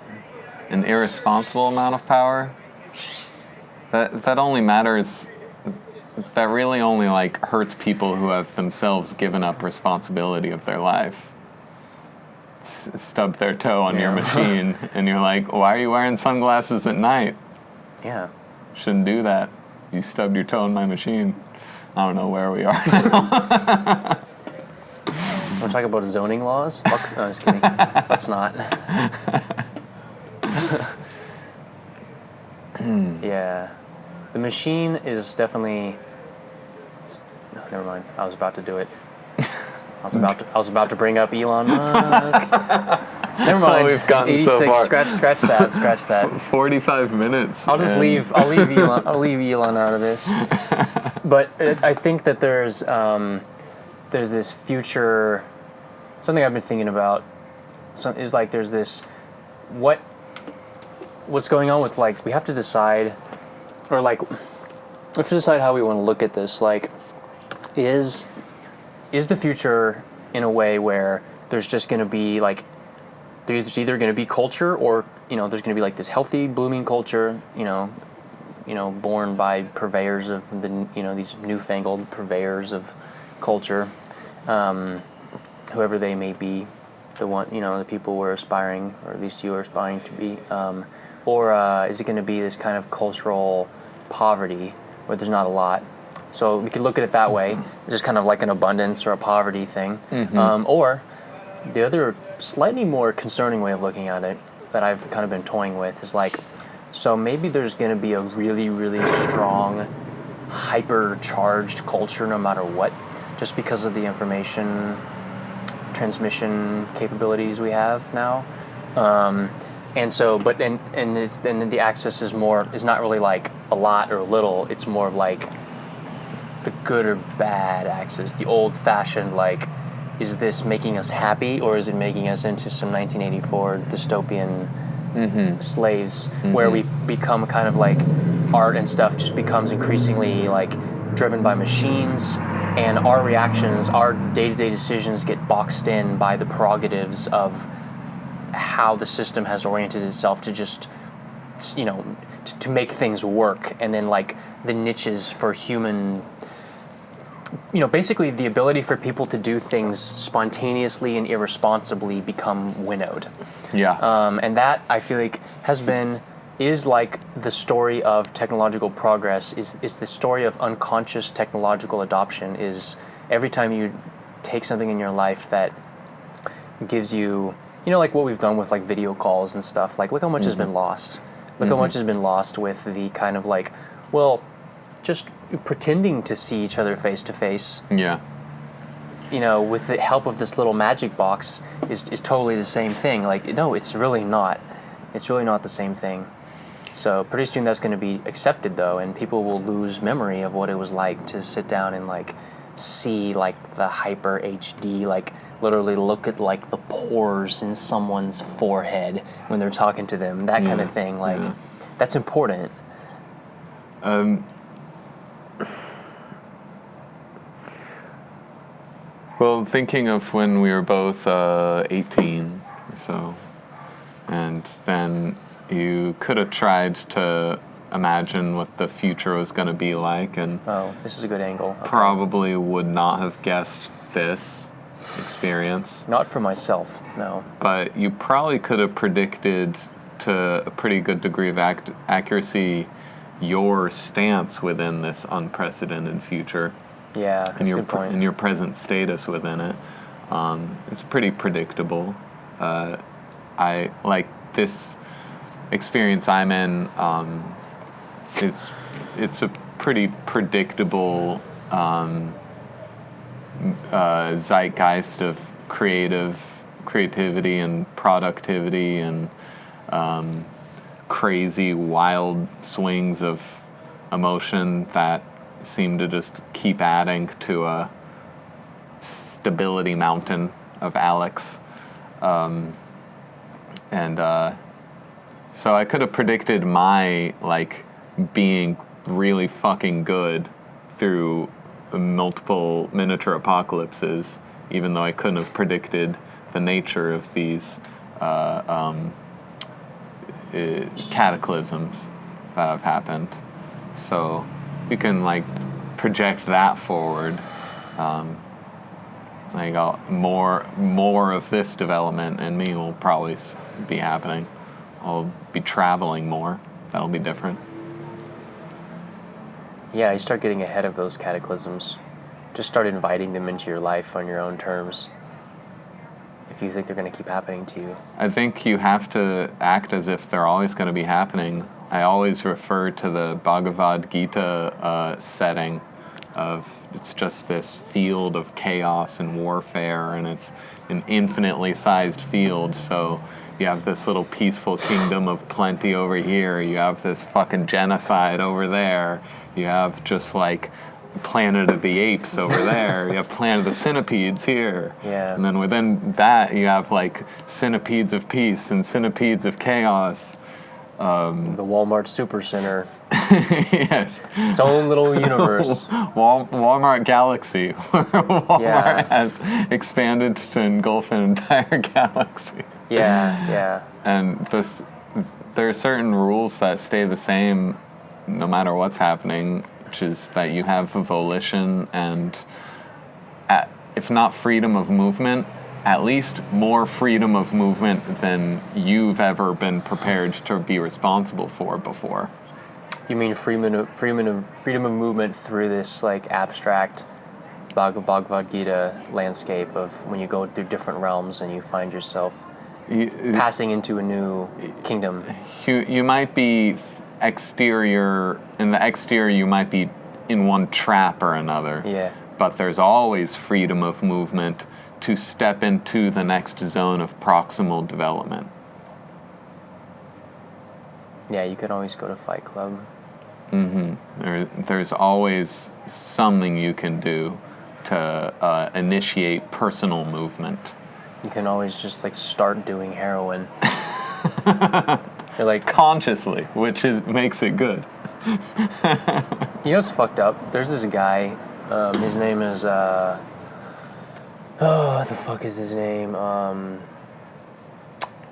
An irresponsible amount of power? That only matters. That really only like hurts people who have themselves given up responsibility of their life. Stub their toe on your machine, and you're like, why are you wearing sunglasses at night? Yeah. Shouldn't do that. You stubbed your toe on my machine. I don't know where we are now. Want to talk about zoning laws? No, just kidding. Let's not. Yeah. The machine is definitely... No, never mind. I was about to do it. I was about to bring up Elon Musk. Never mind. We've gotten 86. so far. Scratch that. 45 minutes. I'll leave Elon out of this. But I think that there's this future. Something I've been thinking about. Is like there's this what's going on with like we have to decide, or like we have to decide how we want to look at this. Like, is the future in a way where there's just going to be like there's either going to be culture, or there's going to be like this healthy blooming culture, born by purveyors of these newfangled purveyors of culture, whoever they may be, the people we're aspiring, or at least you are aspiring to be, or is it going to be this kind of cultural poverty where there's not a lot? So we could look at it that way. It's just kind of like an abundance or a poverty thing. Mm-hmm. Or the other slightly more concerning way of looking at it that I've kind of been toying with is like, so maybe there's going to be a really, really strong, hyper-charged culture no matter what, just because of the information transmission capabilities we have now. And so, but then the access is not really like a lot or little. It's more of like the good or bad access, the old-fashioned, like, is this making us happy, or is it making us into some 1984 dystopian slaves, where we become kind of like art and stuff just becomes increasingly like driven by machines, and our reactions, our day-to-day decisions get boxed in by the prerogatives of how the system has oriented itself to just, to make things work, and then like the niches for human, basically the ability for people to do things spontaneously and irresponsibly become winnowed. Yeah. And that, I feel like, is like the story of technological progress, is the story of unconscious technological adoption, is every time you take something in your life that gives you, like what we've done with like video calls and stuff, like look how much has been lost. Look how much has been lost with the kind of like, well, just pretending to see each other face to face. Yeah. With the help of this little magic box is totally the same thing. Like, no, it's really not. It's really not the same thing. So pretty soon that's going to be accepted, though, and people will lose memory of what it was like to sit down and like see like the hyper HD, like literally look at like the pores in someone's forehead when they're talking to them, that kind of thing. Like, that's important. Well, thinking of when we were both 18 or so, and then you could have tried to imagine what the future was going to be like, and this is a good angle. Okay. Probably would not have guessed this experience. Not for myself, no. But you probably could have predicted to a pretty good degree of accuracy your stance within this unprecedented future. Yeah, that's a good point. And your present status within it. It's pretty predictable. I like this experience I'm in. It's a pretty predictable zeitgeist of creativity and productivity and crazy, wild swings of emotion that seem to just keep adding to a stability mountain of Alex. So I could have predicted my, like, being really fucking good through multiple miniature apocalypses, even though I couldn't have predicted the nature of these cataclysms that have happened. So you can like project that forward. More of this development in me will probably be happening. I'll be traveling more. That'll be different. Yeah, you start getting ahead of those cataclysms. Just start inviting them into your life on your own terms, if you think they're going to keep happening to you. I think you have to act as if they're always going to be happening. I always refer to the Bhagavad Gita setting it's just this field of chaos and warfare, and it's an infinitely sized field. So you have this little peaceful kingdom of plenty over here. You have this fucking genocide over there. You have just like Planet of the Apes over there. You have Planet of the Centipedes here. Yeah. And then within that, you have like Centipedes of Peace and Centipedes of Chaos. The Walmart Supercenter. Yes. Its own little universe. Walmart Galaxy, where Walmart has expanded to engulf an entire galaxy. Yeah. And there are certain rules that stay the same no matter what's happening, which is that you have volition and, if not freedom of movement, at least more freedom of movement than you've ever been prepared to be responsible for before. You mean freedom of movement through this like abstract Bhagavad Gita landscape of when you go through different realms and you find yourself passing into a new kingdom. You might be in the exterior you might be in one trap or another. Yeah. But there's always freedom of movement to step into the next zone of proximal development. Yeah, you can always go to Fight Club. There's always something you can do to initiate personal movement. You can always just like start doing heroin. You're like consciously, which makes it good. You know what's fucked up? There's this guy. His name is what the fuck is his name?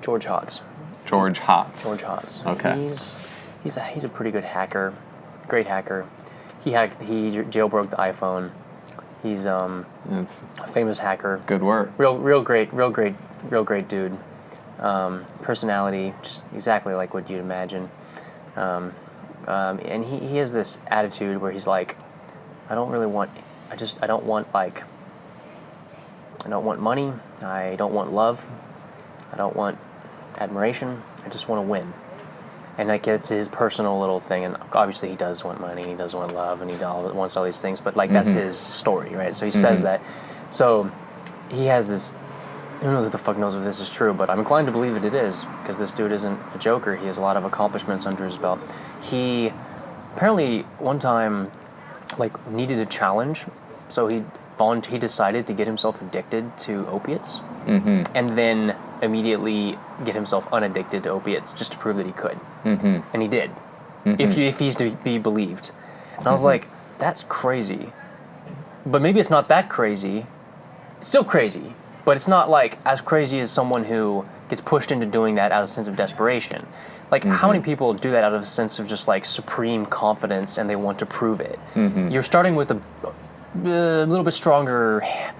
George Hotz. George Hotz. Okay. He's a pretty good hacker, great hacker. He jailbroke the iPhone. He's a famous hacker. Good work. Real great dude. Personality, just exactly like what you'd imagine. And he has this attitude where he's like, I don't want money, I don't want love, I don't want admiration, I just want to win. And like it's his personal little thing, and obviously he does want money, he does want love, and he wants all these things, but like that's his story, right? So he says that. So he has this, who knows what the fuck knows if this is true, but I'm inclined to believe it is, because this dude isn't a joker. He has a lot of accomplishments under his belt. He apparently one time like needed a challenge, so he decided to get himself addicted to opiates, and then immediately get himself unaddicted to opiates just to prove that he could. And he did, if he's to be believed. And I was like, that's crazy. But maybe it's not that crazy. It's still crazy, but it's not like as crazy as someone who gets pushed into doing that out of a sense of desperation. Like, how many people do that out of a sense of just like supreme confidence and they want to prove it? You're starting with a little bit stronger hand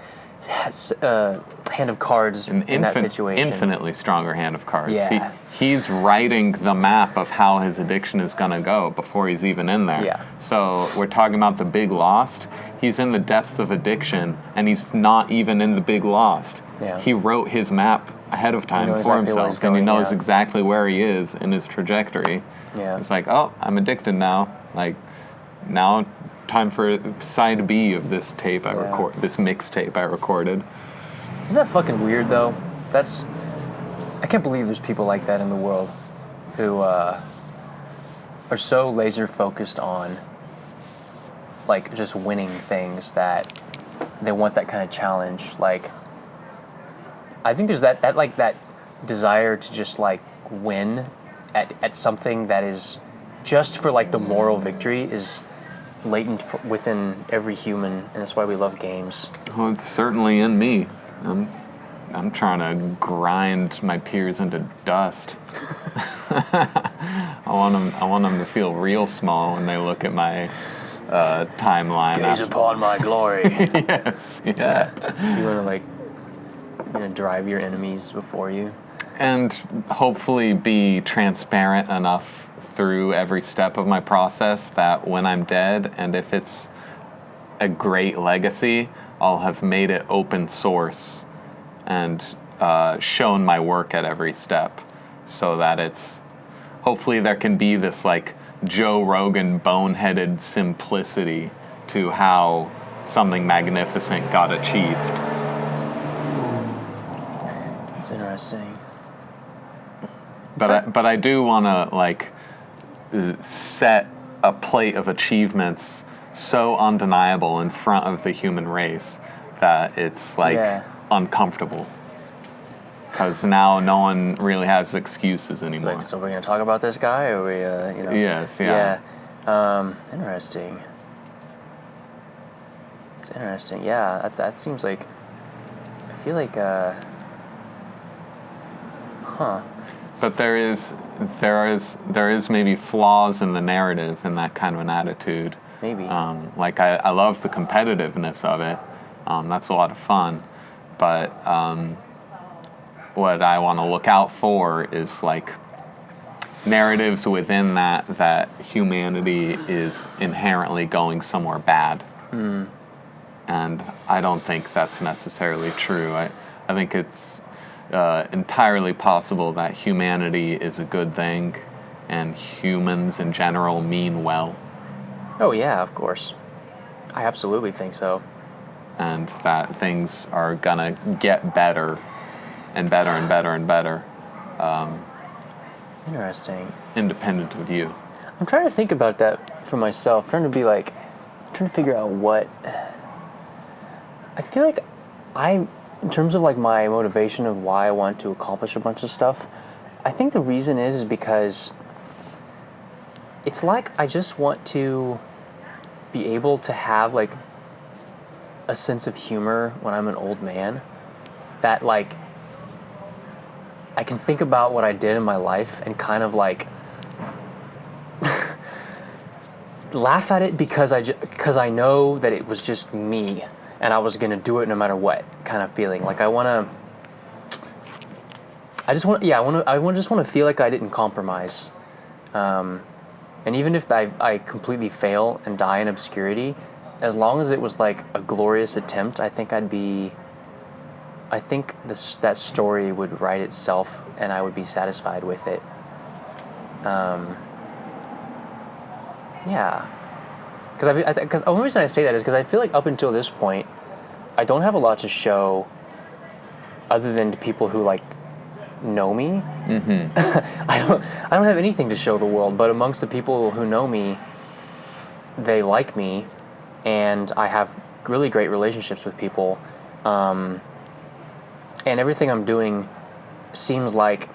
of cards in that situation. Infinitely stronger hand of cards. Yeah. He's writing the map of how his addiction is going to go before he's even in there. Yeah. So we're talking about the big lost. He's in the depths of addiction, and he's not even in the big lost. Yeah. He wrote his map ahead of time for himself, and he knows exactly where he is in his trajectory. Yeah. It's like, oh, I'm addicted now. Like, now time for side B of this tape I record, this mixtape I recorded. Isn't that fucking weird though? I can't believe there's people like that in the world who are so laser focused on like just winning things that they want that kind of challenge. Like, I think there's that desire to just like win at something that is just for like the moral victory is latent within every human, and that's why we love games. Well, it's certainly in me. I'm trying to grind my peers into dust. I want them to feel real small when they look at my timeline. Gaze upon my glory. Yes. Yeah. You want to drive your enemies before you, and hopefully be transparent enough through every step of my process that when I'm dead, and if it's a great legacy, I'll have made it open source and shown my work at every step, so that it's hopefully there can be this like Joe Rogan boneheaded simplicity to how something magnificent got achieved. That's interesting. But I do want to like set a plate of achievements so undeniable in front of the human race that it's like uncomfortable. Because now no one really has excuses anymore. Like, so we're gonna talk about this guy, or we, you know? Yes, yeah. Interesting. It's interesting. Yeah, that seems like. I feel like. But there is maybe flaws in the narrative in that kind of an attitude. Maybe. Like I love the competitiveness of it. That's a lot of fun. But what I want to look out for is like narratives within that humanity is inherently going somewhere bad. And I don't think that's necessarily true. I think it's entirely possible that humanity is a good thing and humans in general mean well. Oh yeah, of course. I absolutely think so. And that things are gonna get better and better and better and better. Interesting. Independent of you. I'm trying to think about that for myself. Trying to figure out what. I feel like in terms of like my motivation of why I want to accomplish a bunch of stuff, I think the reason is because it's like I just want to be able to have like a sense of humor when I'm an old man, that like I can think about what I did in my life and kind of like laugh at it because I know that it was just me and I was gonna do it no matter what kind of feeling. Like I just want to feel like I didn't compromise. And even if I completely fail and die in obscurity, as long as it was like a glorious attempt, I think that story would write itself and I would be satisfied with it. Yeah. Because the only reason I say that is because I feel like up until this point, I don't have a lot to show other than to people who like know me. Mm-hmm. I don't have anything to show the world, but amongst the people who know me, they like me, and I have really great relationships with people, and everything I'm doing seems like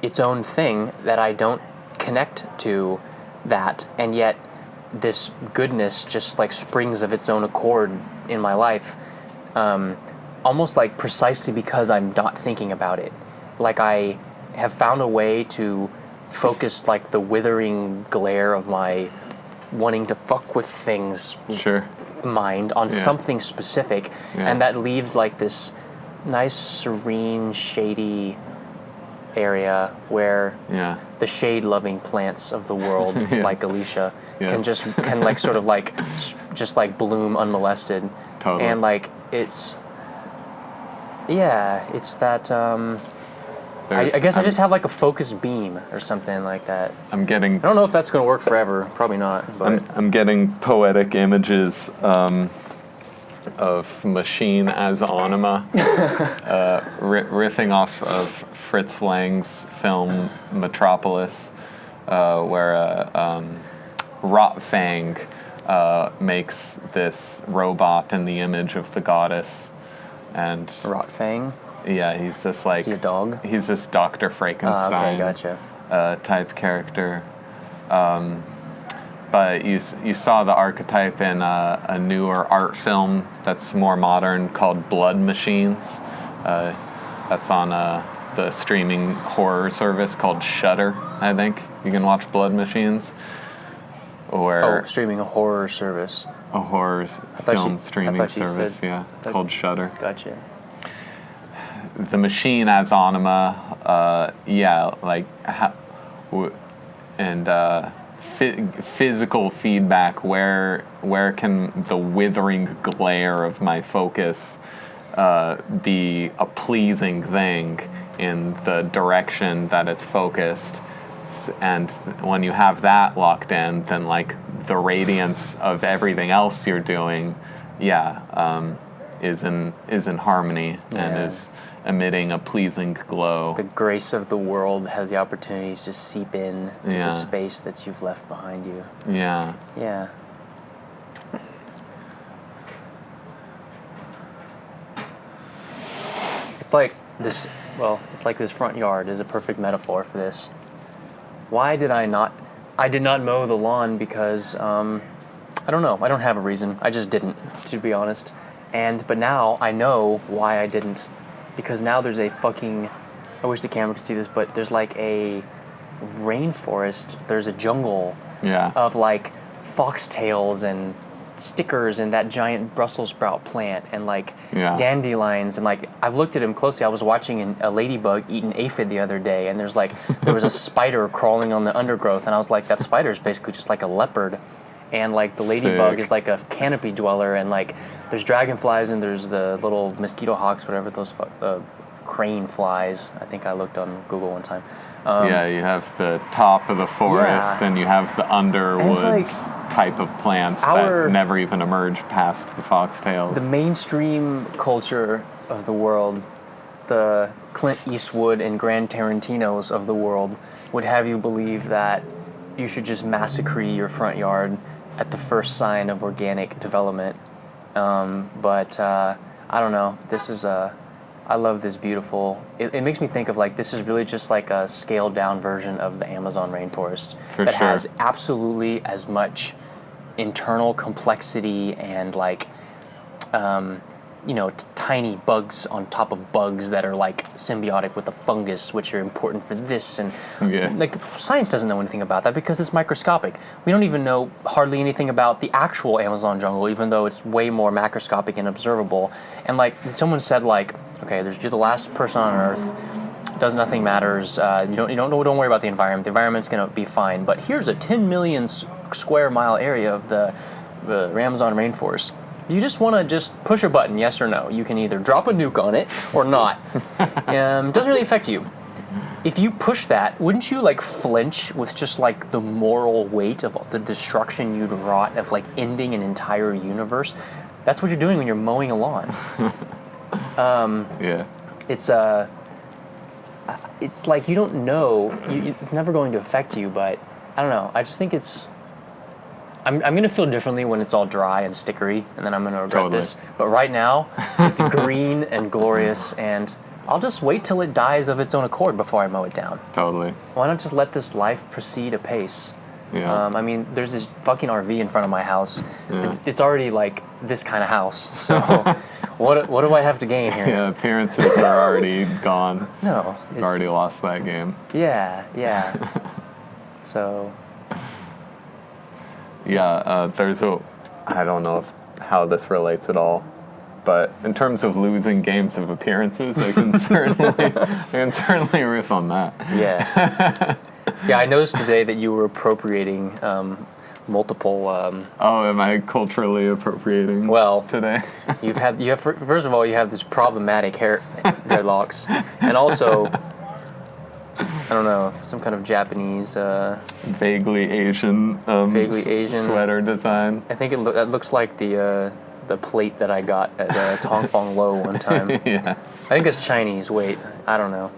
its own thing that I don't connect to that, and yet this goodness just like springs of its own accord in my life, almost like precisely because I'm not thinking about it. Like I have found a way to focus like the withering glare of my wanting to fuck with things mind on something specific, and that leaves like this nice, serene, shady area where the shade-loving plants of the world, like Alicia, can like sort of like just like bloom unmolested. Totally. And like it's that. I guess I just have like a focused beam or something like that. I don't know if that's going to work forever. Probably not. But I'm getting poetic images of machine as anima, riffing off of Fritz Lang's film Metropolis, where Rotfang makes this robot in the image of the goddess. And Rotfang? Yeah, he's this like... Is he a dog? He's this Dr. Frankenstein type character. But you saw the archetype in a newer art film that's more modern called Blood Machines. That's on the streaming horror service called Shudder, I think. You can watch Blood Machines. Streaming a horror service. A horror film streaming service, called Shudder. Gotcha. The machine as anima, physical feedback. Where can the withering glare of my focus be a pleasing thing in the direction that it's focused, And when you have that locked in, then like the radiance of everything else you're doing, is in harmony and is emitting a pleasing glow. The grace of the world has the opportunity to just seep in to the space that you've left behind you. Yeah. Yeah. It's like this front yard is a perfect metaphor for this. Why did I did not mow the lawn because, I don't know. I don't have a reason. I just didn't, to be honest. But now I know why I didn't. Because now there's I wish the camera could see this, but there's like a rainforest, there's a jungle of like foxtails and stickers and that giant Brussels sprout plant and like dandelions, and like I've looked at him closely. I was watching a ladybug eat an aphid the other day, and there was a spider crawling on the undergrowth, and I was like, that spider is basically just like a leopard, and like the ladybug is like a canopy dweller, and like there's dragonflies and there's the little mosquito hawks, whatever those crane flies. I think I looked on Google one time. You have the top of the forest and you have the underwoods type of plants that never even emerge past the foxtails. The mainstream culture of the world, the Clint Eastwood and Grand Tarantinos of the world, would have you believe that you should just massacre your front yard at the first sign of organic development. But I don't know. I love this beautiful. It makes me think of like this is really just like a scaled down version of the Amazon rainforest that has absolutely as much internal complexity and like tiny bugs on top of bugs that are like symbiotic with the fungus, which are important for this. And like science doesn't know anything about that because it's microscopic. We don't even know hardly anything about the actual Amazon jungle, even though it's way more macroscopic and observable. And like someone said, like, okay, you're the last person on Earth. Nothing matters. Don't worry about the environment. The environment's gonna be fine. But here's a 10 million square mile area of the Amazon rainforest. You just want to just push a button, yes or no. You can either drop a nuke on it or not. Doesn't really affect you. If you push that, wouldn't you like flinch with just like the moral weight of the destruction you'd wrought of like ending an entire universe? That's what you're doing when you're mowing a lawn. It's like you don't know. It's never going to affect you, but I don't know. I just think it's. I'm going to feel differently when it's all dry and stickery, and then I'm going to regret this. But right now, it's green and glorious, and I'll just wait till it dies of its own accord before I mow it down. Totally. Why not just let this life proceed apace? Yeah. There's this fucking RV in front of my house. Yeah. It's already like this kind of house, so what do I have to gain here? Yeah, appearances are already gone. No. You've already lost that game. Yeah. So... I don't know how this relates at all, but in terms of losing games of appearances, I can certainly riff on that. Yeah. Yeah, I noticed today that you were appropriating multiple. Am I culturally appropriating? Today. First of all, you have this problematic dreadlocks, and also. I don't know, some kind of Japanese... vaguely Asian sweater design. I think that looks like the plate that I got at Tong Fong Lo one time. Yeah. I think it's Chinese. Wait, I don't know.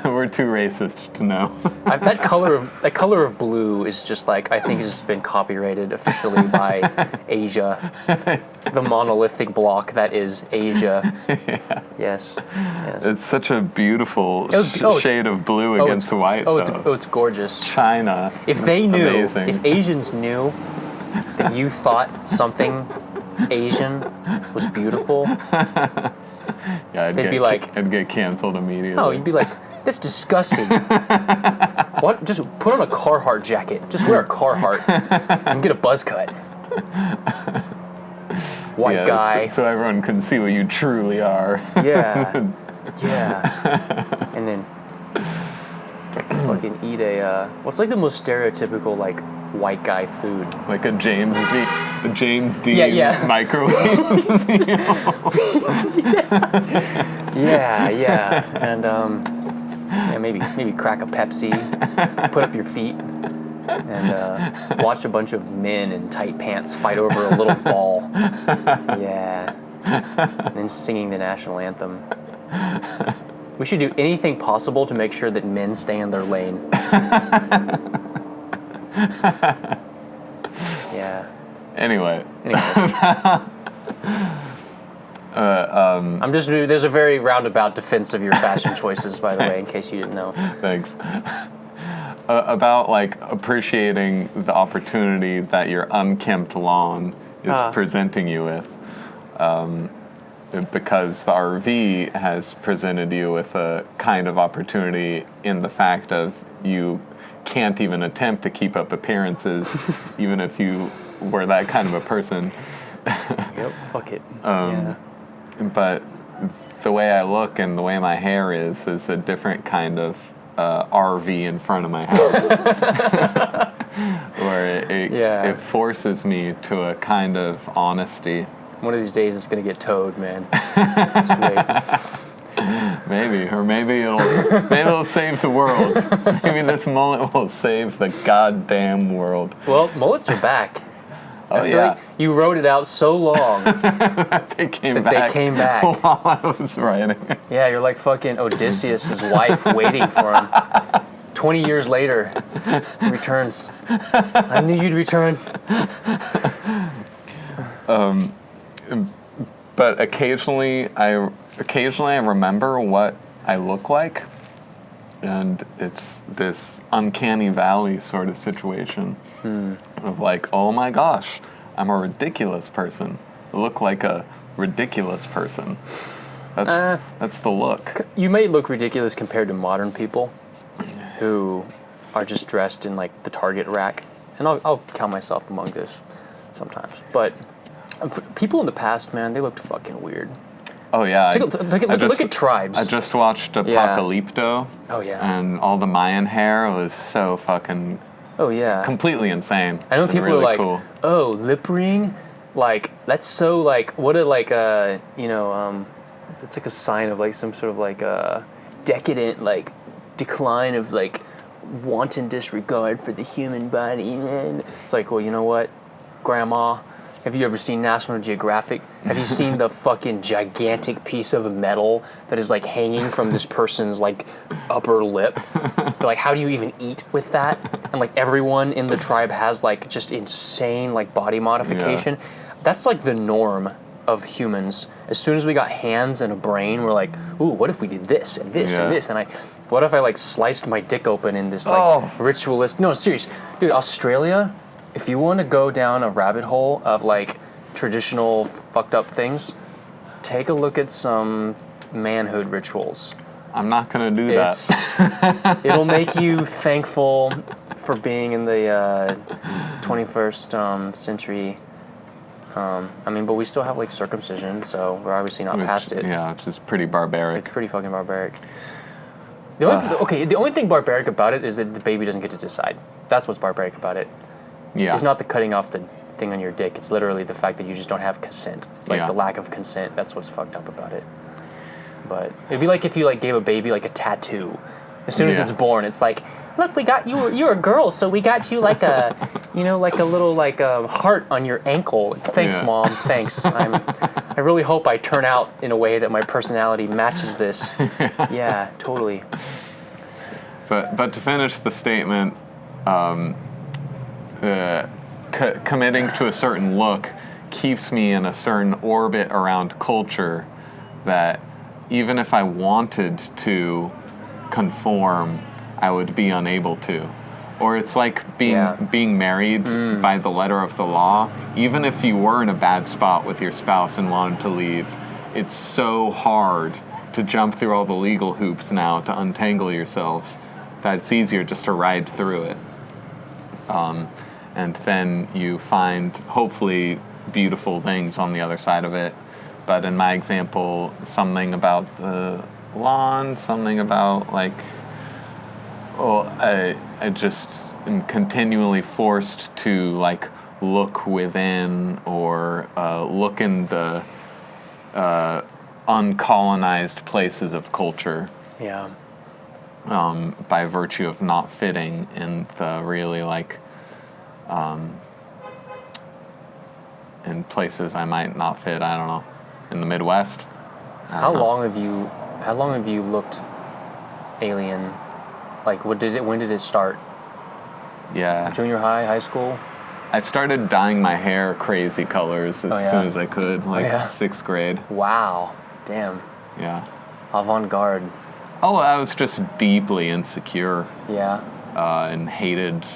We're too racist to know. That color of blue is just like, I think it's just been copyrighted officially by Asia. The monolithic block that is Asia. Yeah. Yes. It's such a beautiful shade of blue against white. It's gorgeous. China. If they knew, amazing. If Asians knew that you thought something Asian was beautiful, I'd get canceled immediately. Oh, you'd be like, that's disgusting. What? Just put on a Carhartt jacket. Just wear a Carhartt and get a buzz cut. White guy. So everyone can see what you truly are. Yeah. And then fucking eat what's like the most stereotypical like white guy food? Like a James Dean microwave. Yeah. And Yeah, maybe crack a Pepsi, put up your feet, and watch a bunch of men in tight pants fight over a little ball. Yeah. And then singing the national anthem. We should do anything possible to make sure that men stay in their lane. Yeah. Anyways. There's a very roundabout defense of your fashion choices, by the way, in case you didn't know. Thanks. About like appreciating the opportunity that your unkempt lawn is presenting you with. Because the RV has presented you with a kind of opportunity in the fact of you can't even attempt to keep up appearances, even if you were that kind of a person. Yep, fuck it. Yeah. But the way I look and the way my hair is a different kind of RV in front of my house. Where it forces me to a kind of honesty. One of these days it's going to get towed, man. Just wait. Maybe it'll save the world. Maybe this mullet will save the goddamn world. Well, mullets are back. Oh, I feel like you wrote it out so long that they came back while I was writing. Yeah, you're like fucking Odysseus' wife waiting for him. 20 years later, he returns. I knew you'd return. But occasionally I remember what I look like, and it's this uncanny valley sort of situation of like, oh my gosh, I'm a ridiculous person. I look like a ridiculous person. That's the look. You may look ridiculous compared to modern people who are just dressed in like the Target rack, and I'll count myself among this sometimes, but people in the past, man, they looked fucking weird. Oh yeah. Look at tribes. I just watched Apocalypto. Oh yeah. And all the Mayan hair was so fucking. Oh yeah. Completely insane. I know people really are like, cool. oh, lip ring, like that's so like what a like it's like a sign of like some sort of like a decadent like decline of like wanton disregard for the human body. And it's like, well, you know what, Grandma. Have you ever seen National Geographic? Have you seen the fucking gigantic piece of metal that is like hanging from this person's like upper lip? They're like, how do you even eat with that? And like everyone in the tribe has like just insane like body modification. Yeah. That's like the norm of humans. As soon as we got hands and a brain, we're like, ooh, what if we did this and this and this? And what if I like sliced my dick open in this like ritualist? No, serious, dude. Australia. If you want to go down a rabbit hole of like traditional fucked up things, take a look at some manhood rituals. I'm not gonna do that. It'll make you thankful for being in the 21st century. But we still have like circumcision, so we're obviously not past it. Yeah, which is pretty barbaric. It's pretty fucking barbaric. The only thing barbaric about it is that the baby doesn't get to decide. That's what's barbaric about it. Yeah. It's not the cutting off the thing on your dick. It's literally the fact that you just don't have consent. It's like the lack of consent. That's what's fucked up about it. But it'd be like if you like gave a baby like a tattoo. As soon as it's born, it's like, look, we got you. You're a girl, so we got you like a, like a little like a heart on your ankle. Thanks, Mom. Thanks. I really hope I turn out in a way that my personality matches this. Yeah, totally. But to finish the statement. Committing to a certain look keeps me in a certain orbit around culture that even if I wanted to conform, I would be unable to. Or it's like being married by the letter of the law. Even if you were in a bad spot with your spouse and wanted to leave, it's so hard to jump through all the legal hoops now to untangle yourselves that it's easier just to ride through it. And then you find, hopefully, beautiful things on the other side of it. But in my example, something about the lawn, something about, like, I just am continually forced to, like, look within or look in the uncolonized places of culture. Yeah. by virtue of not fitting in the really like in places I might not fit. I don't know, in the Midwest. How long have you looked alien? Like, when did it start? Yeah. Junior high, high school? I started dyeing my hair crazy colors as soon as I could, like 6th grade. Wow. Damn. Yeah. Avant-garde. Oh, I was just deeply insecure. Yeah. And hated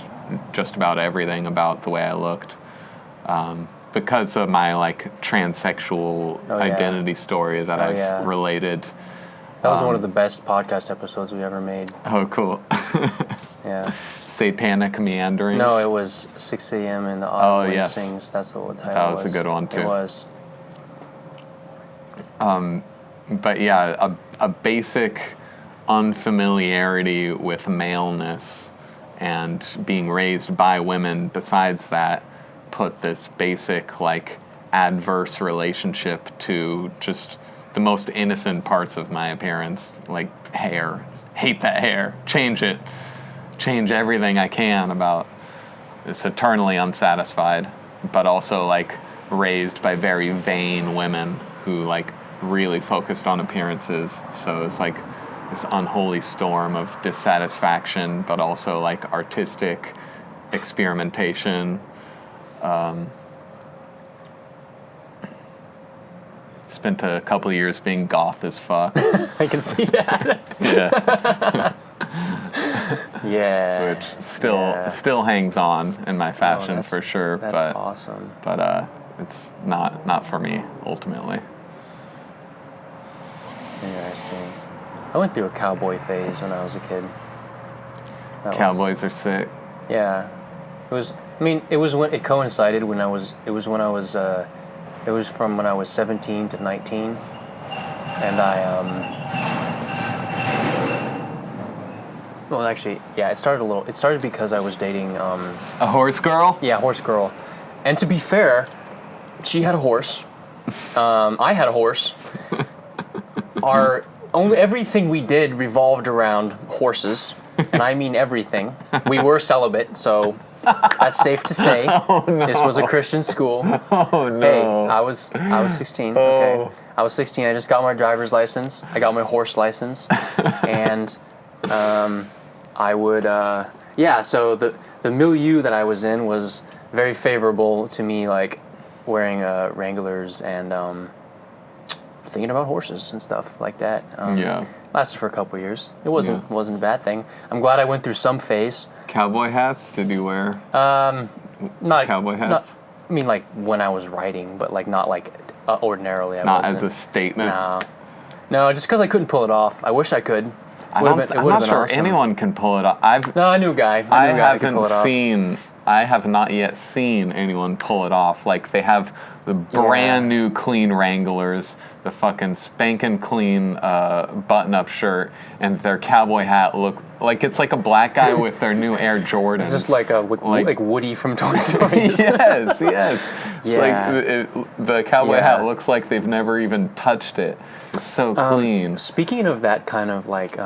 just about everything about the way I looked. Because of my like transsexual identity story that I've related. That was one of the best podcast episodes we ever made. Oh, cool. Yeah. Satanic meanderings. No, it was 6 a.m. in the autumn wind sings. That's the title. That was a good one too. It was. But yeah, a basic unfamiliarity with maleness and being raised by women besides that put this basic like adverse relationship to just the most innocent parts of my appearance, like hair. Hate that hair. Change it. Change everything I can about it's eternally unsatisfied, but also like raised by very vain women who like really focused on appearances. So it's like this unholy storm of dissatisfaction, but also like artistic experimentation. Spent a couple of years being goth as fuck. I can see that. Yeah. Yeah. Which still hangs on in my fashion for sure. That's awesome. But it's not for me ultimately. Interesting. I went through a cowboy phase when I was a kid. Cowboys are sick. Yeah. It was when it coincided when I was it was from when I was 17 to 19. And well, actually, yeah, it started because I was dating a horse girl? Yeah, horse girl. And to be fair, she had a horse. I had a horse. Everything we did revolved around horses, and I mean everything. We were celibate, so that's safe to say. Oh, no. This was a Christian school. Oh no. Hey, I was 16. Okay, I was 16. I just got my driver's license. I got my horse license, and I would So the milieu that I was in was very favorable to me, like wearing Wranglers and thinking about horses and stuff like that. Lasted for a couple of years. It wasn't a bad thing. I'm glad I went through some phase. Cowboy hats? Did you wear? Not cowboy hats. I mean, like when I was writing, but like not like ordinarily. Not as a statement. No, just because I couldn't pull it off. I wish I could. I'm not sure awesome. Anyone can pull it off. I knew a guy. I have not yet seen anyone pull it off. Like they have the brand new clean Wranglers, the fucking spanking clean button-up shirt, and their cowboy hat look like it's like a black guy with their new Air Jordans. It's just like Woody from Toy Story. Yes. Yeah. It's like the cowboy hat looks like they've never even touched it. It's so clean. Speaking of that kind of like.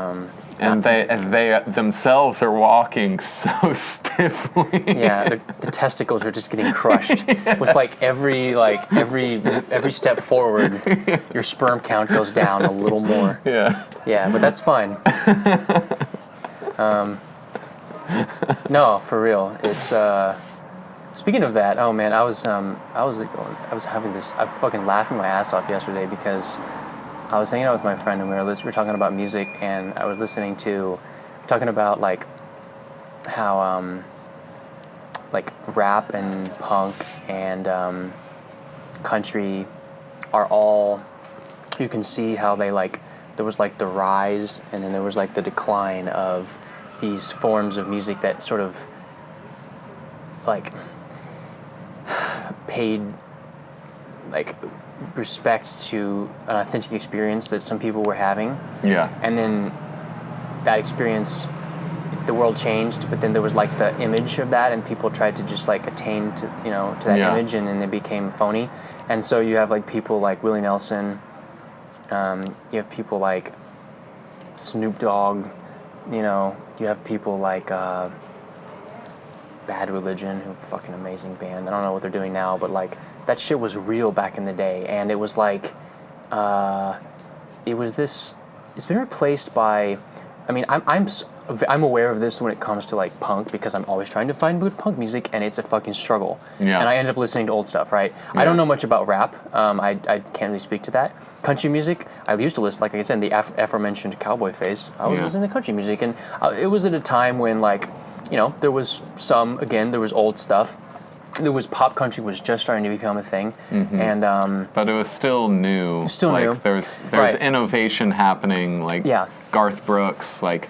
And they themselves are walking so stiffly. Yeah, the testicles are just getting crushed with like every step forward, your sperm count goes down a little more. Yeah, but that's fine. No, for real. It's speaking of that. Oh man, I was having this. I'm fucking laughing my ass off yesterday because I was hanging out with my friend and we were talking about music, and I was talking about like how like rap and punk and country are all, you can see how they like, there was like the rise and then there was like the decline of these forms of music that sort of like paid like respect to an authentic experience that some people were having. Yeah. And then that experience, the world changed, but then there was like the image of that, and people tried to just like attain to that image, and then it became phony. And so you have like people like Willie Nelson, you have people like Snoop Dogg, you know, you have people like Bad Religion, who fucking amazing band. I don't know what they're doing now, but like that shit was real back in the day, and it was like, it was this. It's been replaced by. I mean, I'm aware of this when it comes to like punk, because I'm always trying to find good punk music, and it's a fucking struggle. Yeah. And I end up listening to old stuff, right? Yeah. I don't know much about rap. I can't really speak to that. Country music, I used to listen, like I said, in the aforementioned cowboy phase. I was listening to country music, and it was at a time when, like, you know, there was there was old stuff. There was pop country was just starting to become a thing, and but it was still new. Still like, new. There's Right. innovation happening. Like Garth Brooks, like,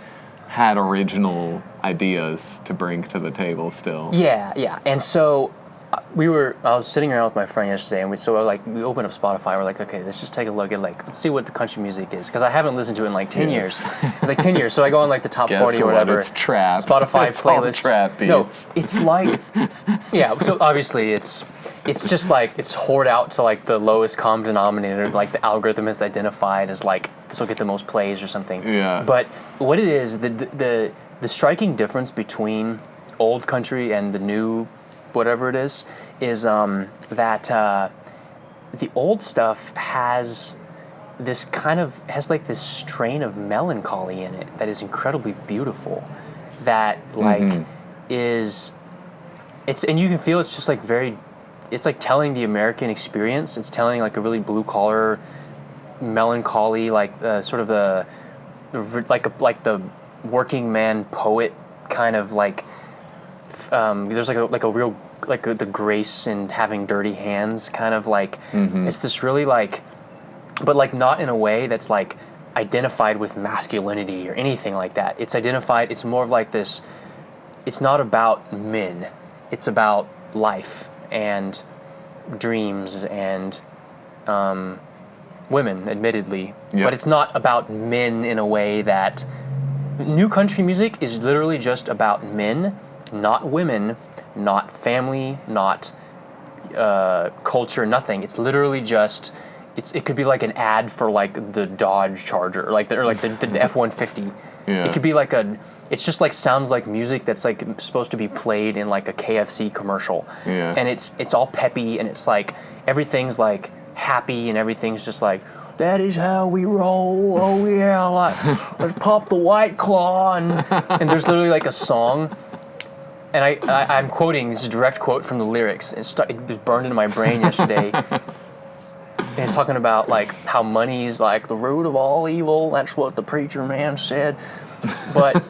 had original ideas to bring to the table still. Yeah. And so I was sitting around with my friend yesterday, and we opened up Spotify. We're like, okay, let's just take a look at, like, let's see what the country music is, because I haven't listened to it in like 10 years. It's like 10 years. So I go on like the top 40 or whatever. It's trap. Spotify it's all playlist. Trap beats. No, it's like, yeah. So obviously it's just like it's hoard out to like the lowest common denominator. Like the algorithm is identified as like this will get the most plays or something. Yeah. But what it is, the striking difference between old country and the new whatever it is that the old stuff has this strain of melancholy in it that is incredibly beautiful, that like it's, and you can feel it's just like it's like telling the American experience. It's telling like a really blue collar melancholy, like sort of the working man poet kind of like. There's like a real the grace in having dirty hands kind of like it's this really like, but like not in a way that's like identified with masculinity or anything like that. It's identified. It's more of like this. It's not about men. It's about life and dreams and women, admittedly. Yep. But it's not about men in a way that new country music is literally just about men. Not women, not family, not culture, nothing. It's literally just, it could be like an ad for like the Dodge Charger, like the F-150. Yeah. It could be like it's just like sounds like music that's like supposed to be played in like a KFC commercial. Yeah. And it's all peppy, and it's like everything's like happy, and everything's just like, that is how we roll. Oh yeah, like let's pop the White Claw, and there's literally like a song. And I'm quoting, this is a direct quote from the lyrics. It was burned into my brain yesterday. And it's talking about like how money is like the root of all evil. That's what the preacher man said. But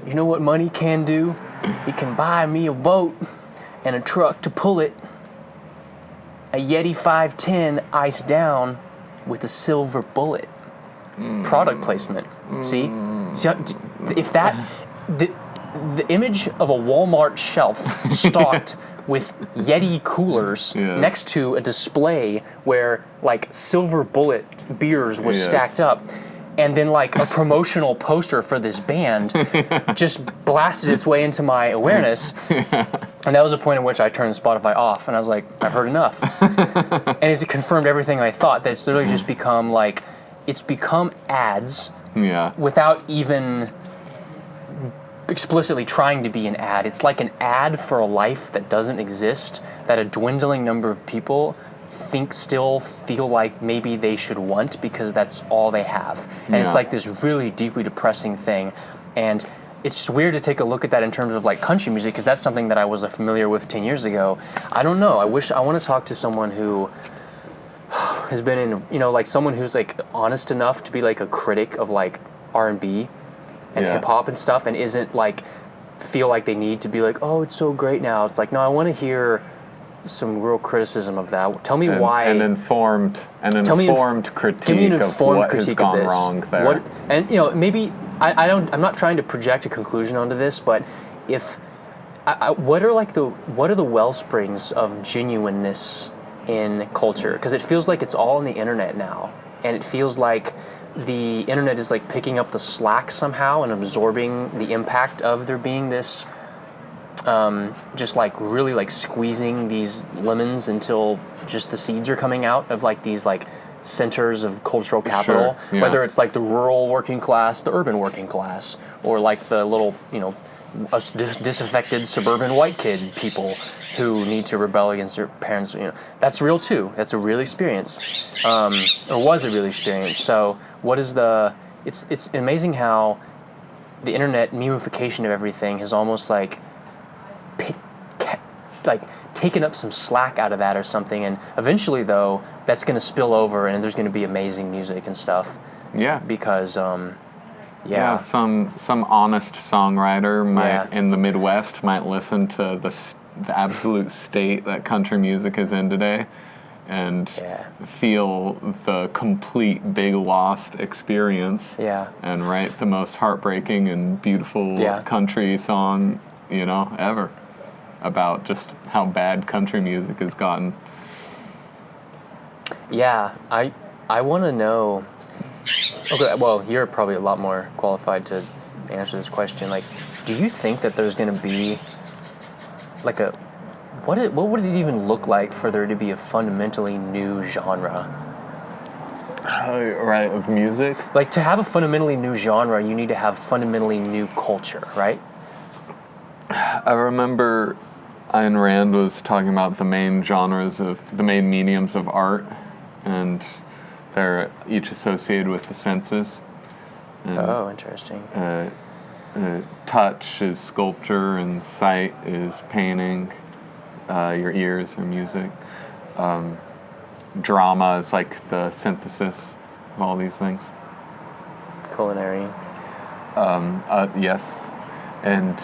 you know what money can do? It can buy me a boat and a truck to pull it. A Yeti 510 iced down with a silver bullet. Product placement. See, if that... The image of a Walmart shelf stocked with Yeti coolers next to a display where like silver bullet beers was stacked up, and then like a promotional poster for this band just blasted its way into my awareness. And that was the point at which I turned Spotify off, and I was like, I've heard enough. And it confirmed everything I thought, that it's literally just become like, it's become ads without even explicitly trying to be an ad. It's like an ad for a life that doesn't exist, that a dwindling number of people still feel like maybe they should want, because that's all they have. And it's like this really deeply depressing thing. And it's just weird to take a look at that in terms of like country music, because that's something that I was familiar with 10 years ago. I don't know. I want to talk to someone who has been in, you know, like someone who's like honest enough to be like a critic of like R&B and hip hop and stuff, and isn't like feel like they need to be like, oh, it's so great now. It's like, no, I want to hear some real criticism of that. Tell me why. An informed critique of what has gone wrong there. And you know, maybe I'm not trying to project a conclusion onto this, but what are the well springs of genuineness in culture? Because it feels like it's all on the internet now, and it feels like the internet is like picking up the slack somehow and absorbing the impact of there being this just like really like squeezing these lemons until just the seeds are coming out of like these like centers of cultural capital, Sure, yeah. whether it's like the rural working class, the urban working class, or like the little, us disaffected suburban white kid people who need to rebel against their parents. That's real too. That's a real experience, or was a real experience. So what is it's amazing how the internet memification of everything has almost like taken up some slack out of that or something, and eventually though that's going to spill over and there's going to be amazing music and stuff. Yeah. Because Yeah, some honest songwriter Yeah. in the Midwest might listen to the absolute state that country music is in today, and feel the complete big lost experience. Yeah. And write the most heartbreaking and beautiful country song, ever, about just how bad country music has gotten. Yeah, I want to know. Okay, well, you're probably a lot more qualified to answer this question. Like, do you think that there's going to be like what would it even look like for there to be a fundamentally new genre? Right, of music? Like, to have a fundamentally new genre, you need to have fundamentally new culture, right? I remember Ayn Rand was talking about the main mediums of art, and they're each associated with the senses. And, interesting. Touch is sculpture, and sight is painting. Your ears are music. Drama is like the synthesis of all these things. Culinary. Yes, and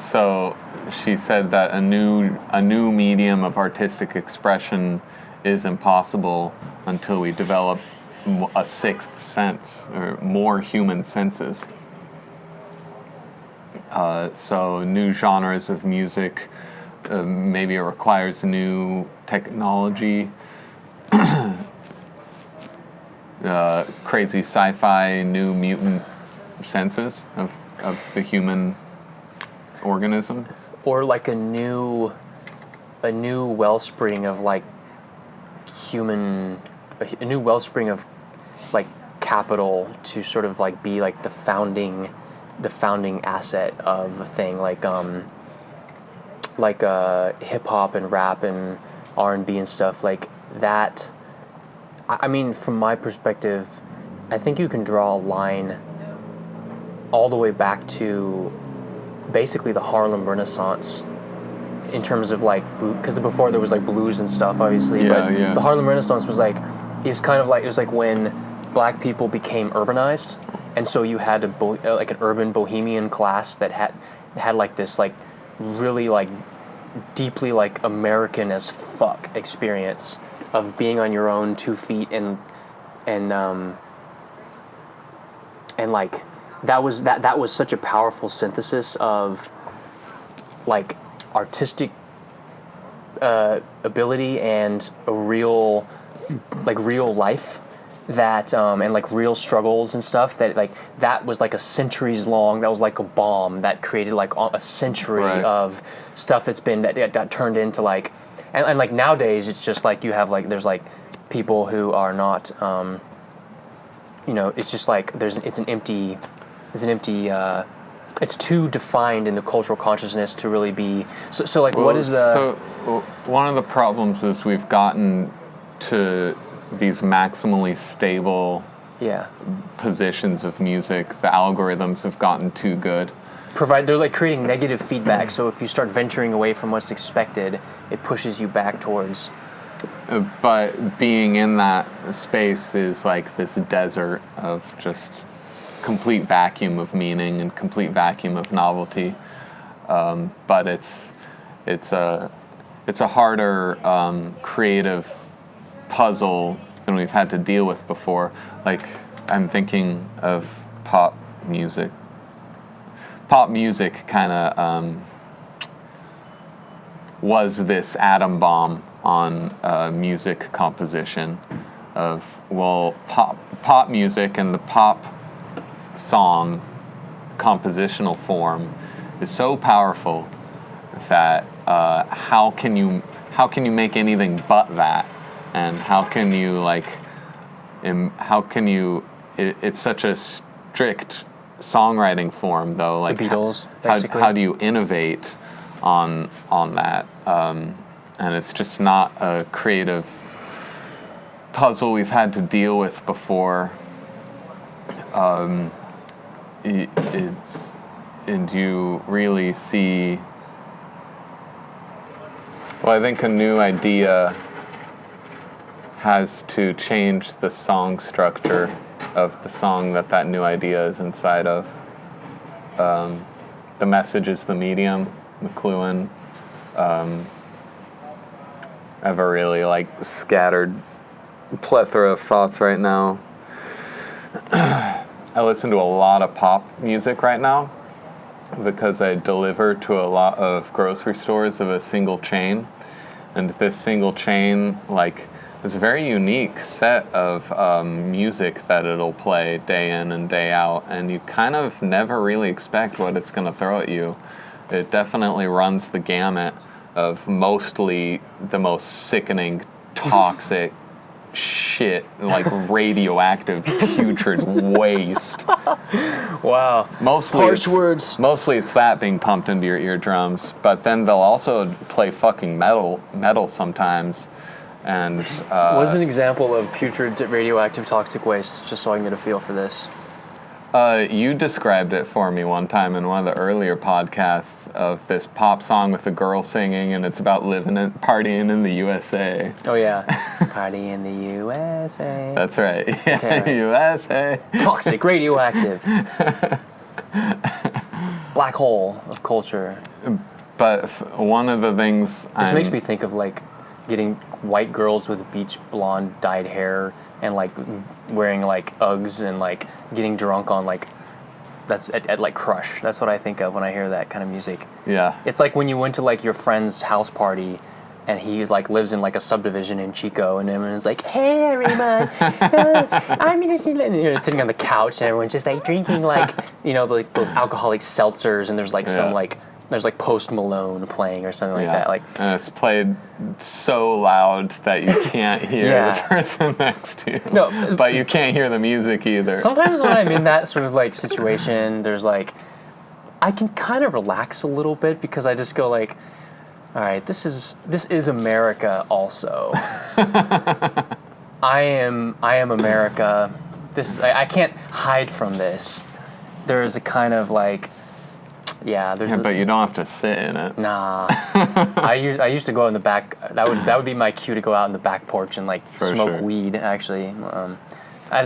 so she said that a new medium of artistic expression is impossible until we develop a sixth sense or more human senses. So new genres of music, maybe it requires new technology, crazy sci-fi, new mutant senses of the human organism. Or like a new wellspring of like a new wellspring of like capital to sort of like be like the founding asset of a thing, like hip hop and rap and R&B and stuff like that. I mean, from my perspective, I think you can draw a line all the way back to basically the Harlem Renaissance, in terms of like, because before there was like blues and stuff, obviously, but the Harlem Renaissance was like, it was like when black people became urbanized, and so you had like an urban bohemian class that had like this like really like deeply like American as fuck experience of being on your own 2 feet and like that was such a powerful synthesis of like artistic ability and a real life that and like real struggles and stuff that was like a centuries long, that was like a bomb that created like a century of stuff that got turned into like and like nowadays it's just like you have like there's like people who are not it's just like it's too defined in the cultural consciousness to really be so like what is the so one of the problems is we've gotten to these maximally stable positions of music. The algorithms have gotten too good. They're like creating negative feedback, so if you start venturing away from what's expected, it pushes you back towards. But being in that space is like this desert of just complete vacuum of meaning and complete vacuum of novelty. But it's a harder creative puzzle than we've had to deal with before. Like, I'm thinking of pop music. Pop music kind of was this atom bomb on music composition of, well, pop music and the pop song compositional form is so powerful that how can you make anything but that And how can you it's such a strict songwriting form though, like the Beatles, basically. How do you innovate on that? And it's just not a creative puzzle we've had to deal with before. And you really see, well, I think a new idea has to change the song structure of the song that new idea is inside of. The message is the medium, McLuhan. I have a really scattered plethora of thoughts right now. I listen to a lot of pop music right now because I deliver to a lot of grocery stores of a single chain. And this single chain, it's a very unique set of music that it'll play day in and day out, and you kind of never really expect what it's going to throw at you. It definitely runs the gamut of mostly the most sickening, toxic shit, radioactive, putrid waste. Wow. Harsh words. Mostly it's that being pumped into your eardrums, but then they'll also play fucking metal sometimes. And what's an example of putrid, radioactive, toxic waste, just so I can get a feel for this? You described it for me one time in one of the earlier podcasts of this pop song with a girl singing, and it's about partying in the USA. Oh, yeah. Party in the USA. That's right. Yeah, okay, right. USA. Toxic, radioactive. Black hole of culture. But one of the things This makes me think of, getting white girls with beach blonde dyed hair and wearing Uggs and getting drunk on that's at Crush. That's what I think of when I hear that kind of music. Yeah. It's like when you went to your friend's house party and he lives in a subdivision in Chico, and everyone's like, "Hey everyone, I'm gonna see," and sitting on the couch and everyone's just drinking those alcoholic seltzers, and there's there's Post Malone playing or something like that. And it's played so loud that you can't hear the person next to you. No, but you can't hear the music either. Sometimes when I'm in that sort of situation, there's I can kind of relax a little bit because I just go all right, this is America also. I am America. I can't hide from this. There's a kind of but you don't have to sit in it. Nah. I used to go in the back. That would be my cue to go out in the back porch and smoke weed. Actually,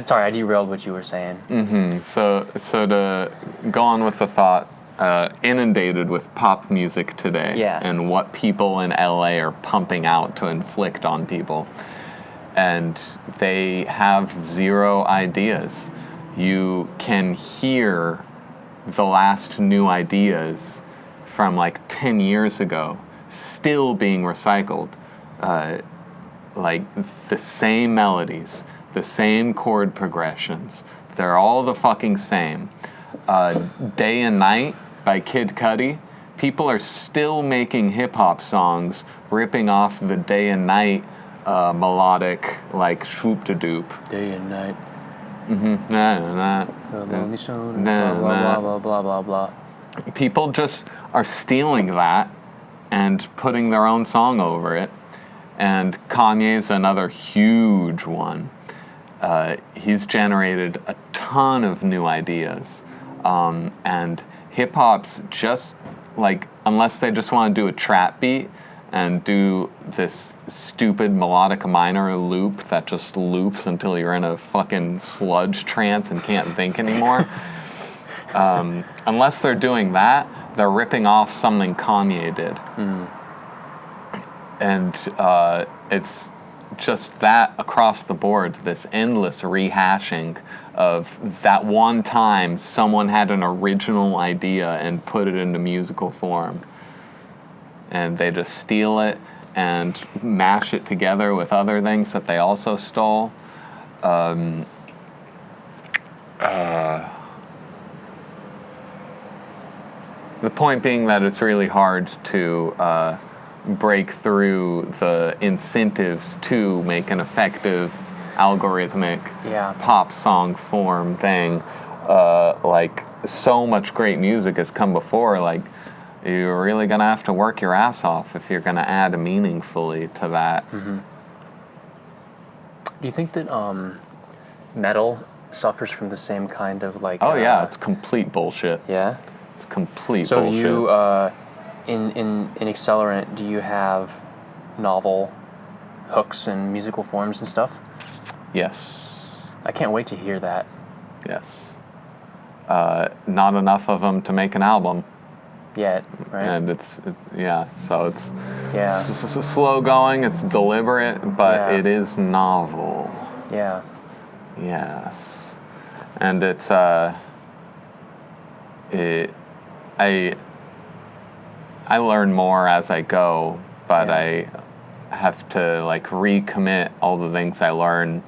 sorry, I derailed what you were saying. Mm-hmm. So to go on with the thought, inundated with pop music today, and what people in LA are pumping out to inflict on people, and they have zero ideas. You can hear the last new ideas from 10 years ago still being recycled. The same melodies, the same chord progressions, they're all the fucking same. Day and Night by Kid Cudi, people are still making hip-hop songs ripping off the Day and Night melodic swoop-de-doop. Day and Night. Mm-hmm. Blah, blah, blah, blah, blah. People just are stealing that and putting their own song over it. And Kanye's another huge one. He's generated a ton of new ideas. And hip-hop's just, unless they just want to do a trap beat and do this stupid melodic minor loop that just loops until you're in a fucking sludge trance and can't think anymore. Unless they're doing that, they're ripping off something Kanye did. Mm. And it's just that across the board, this endless rehashing of that one time someone had an original idea and put it into musical form. And they just steal it and mash it together with other things that they also stole. The point being that it's really hard to break through the incentives to make an effective algorithmic pop song form thing. Like, so much great music has come before. Like, you're really gonna have to work your ass off if you're gonna add meaningfully to that. Mm-hmm. Do you think that metal suffers from the same kind of like? Oh yeah, it's complete bullshit. Yeah, it's complete bullshit. So you in Accelerant, do you have novel hooks and musical forms and stuff? Yes. I can't wait to hear that. Yes. Not enough of them to make an album. Yet, right? And so it's slow going, it's deliberate, but it is novel. Yeah. Yes. And it's I learn more as I go, but I have to like recommit all the things I learn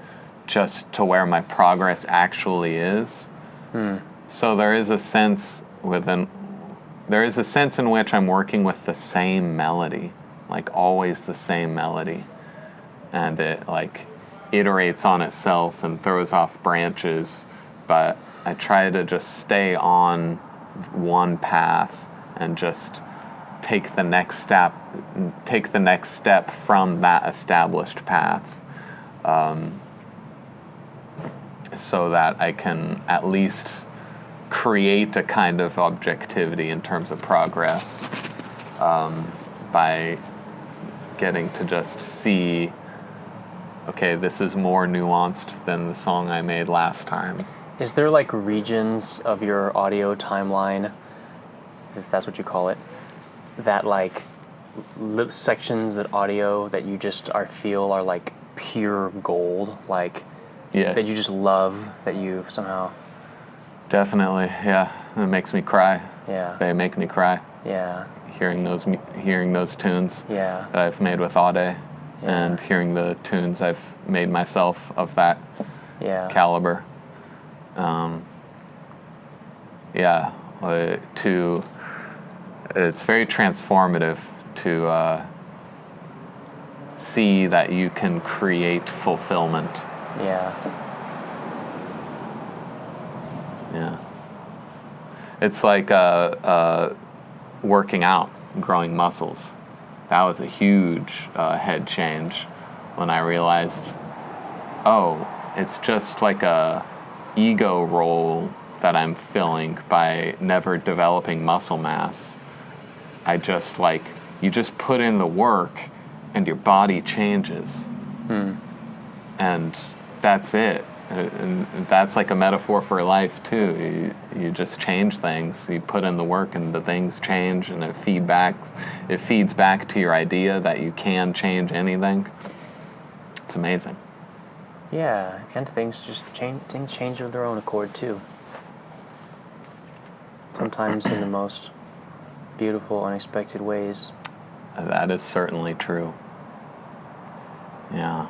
just to where my progress actually is. So there is a sense in which I'm working with the same melody, like always the same melody, and it like iterates on itself and throws off branches, but I try to just stay on one path and just take the next step from that established path, so that I can at least create a kind of objectivity in terms of progress, by getting to just see, okay, this is more nuanced than the song I made last time. Is there like regions of your audio timeline, if that's what you call it, that like sections that audio that you just feel are like pure gold, like that you just love, that you somehow... Definitely, yeah. It makes me cry. Yeah. They make me cry. Yeah. Hearing those tunes that I've made with Ade, and hearing the tunes I've made myself of that caliber. It's very transformative to see that you can create fulfillment. Yeah. It's like working out, growing muscles. That was a huge head change when I realized, it's just like a ego role that I'm filling by never developing muscle mass. You just put in the work and your body changes. And that's it. And that's like a metaphor for life too. You just change things. You put in the work and the things change, and it feeds back to your idea that you can change anything. It's amazing. Yeah, and things change of their own accord too. Sometimes in the most beautiful, unexpected ways. That is certainly true. Yeah.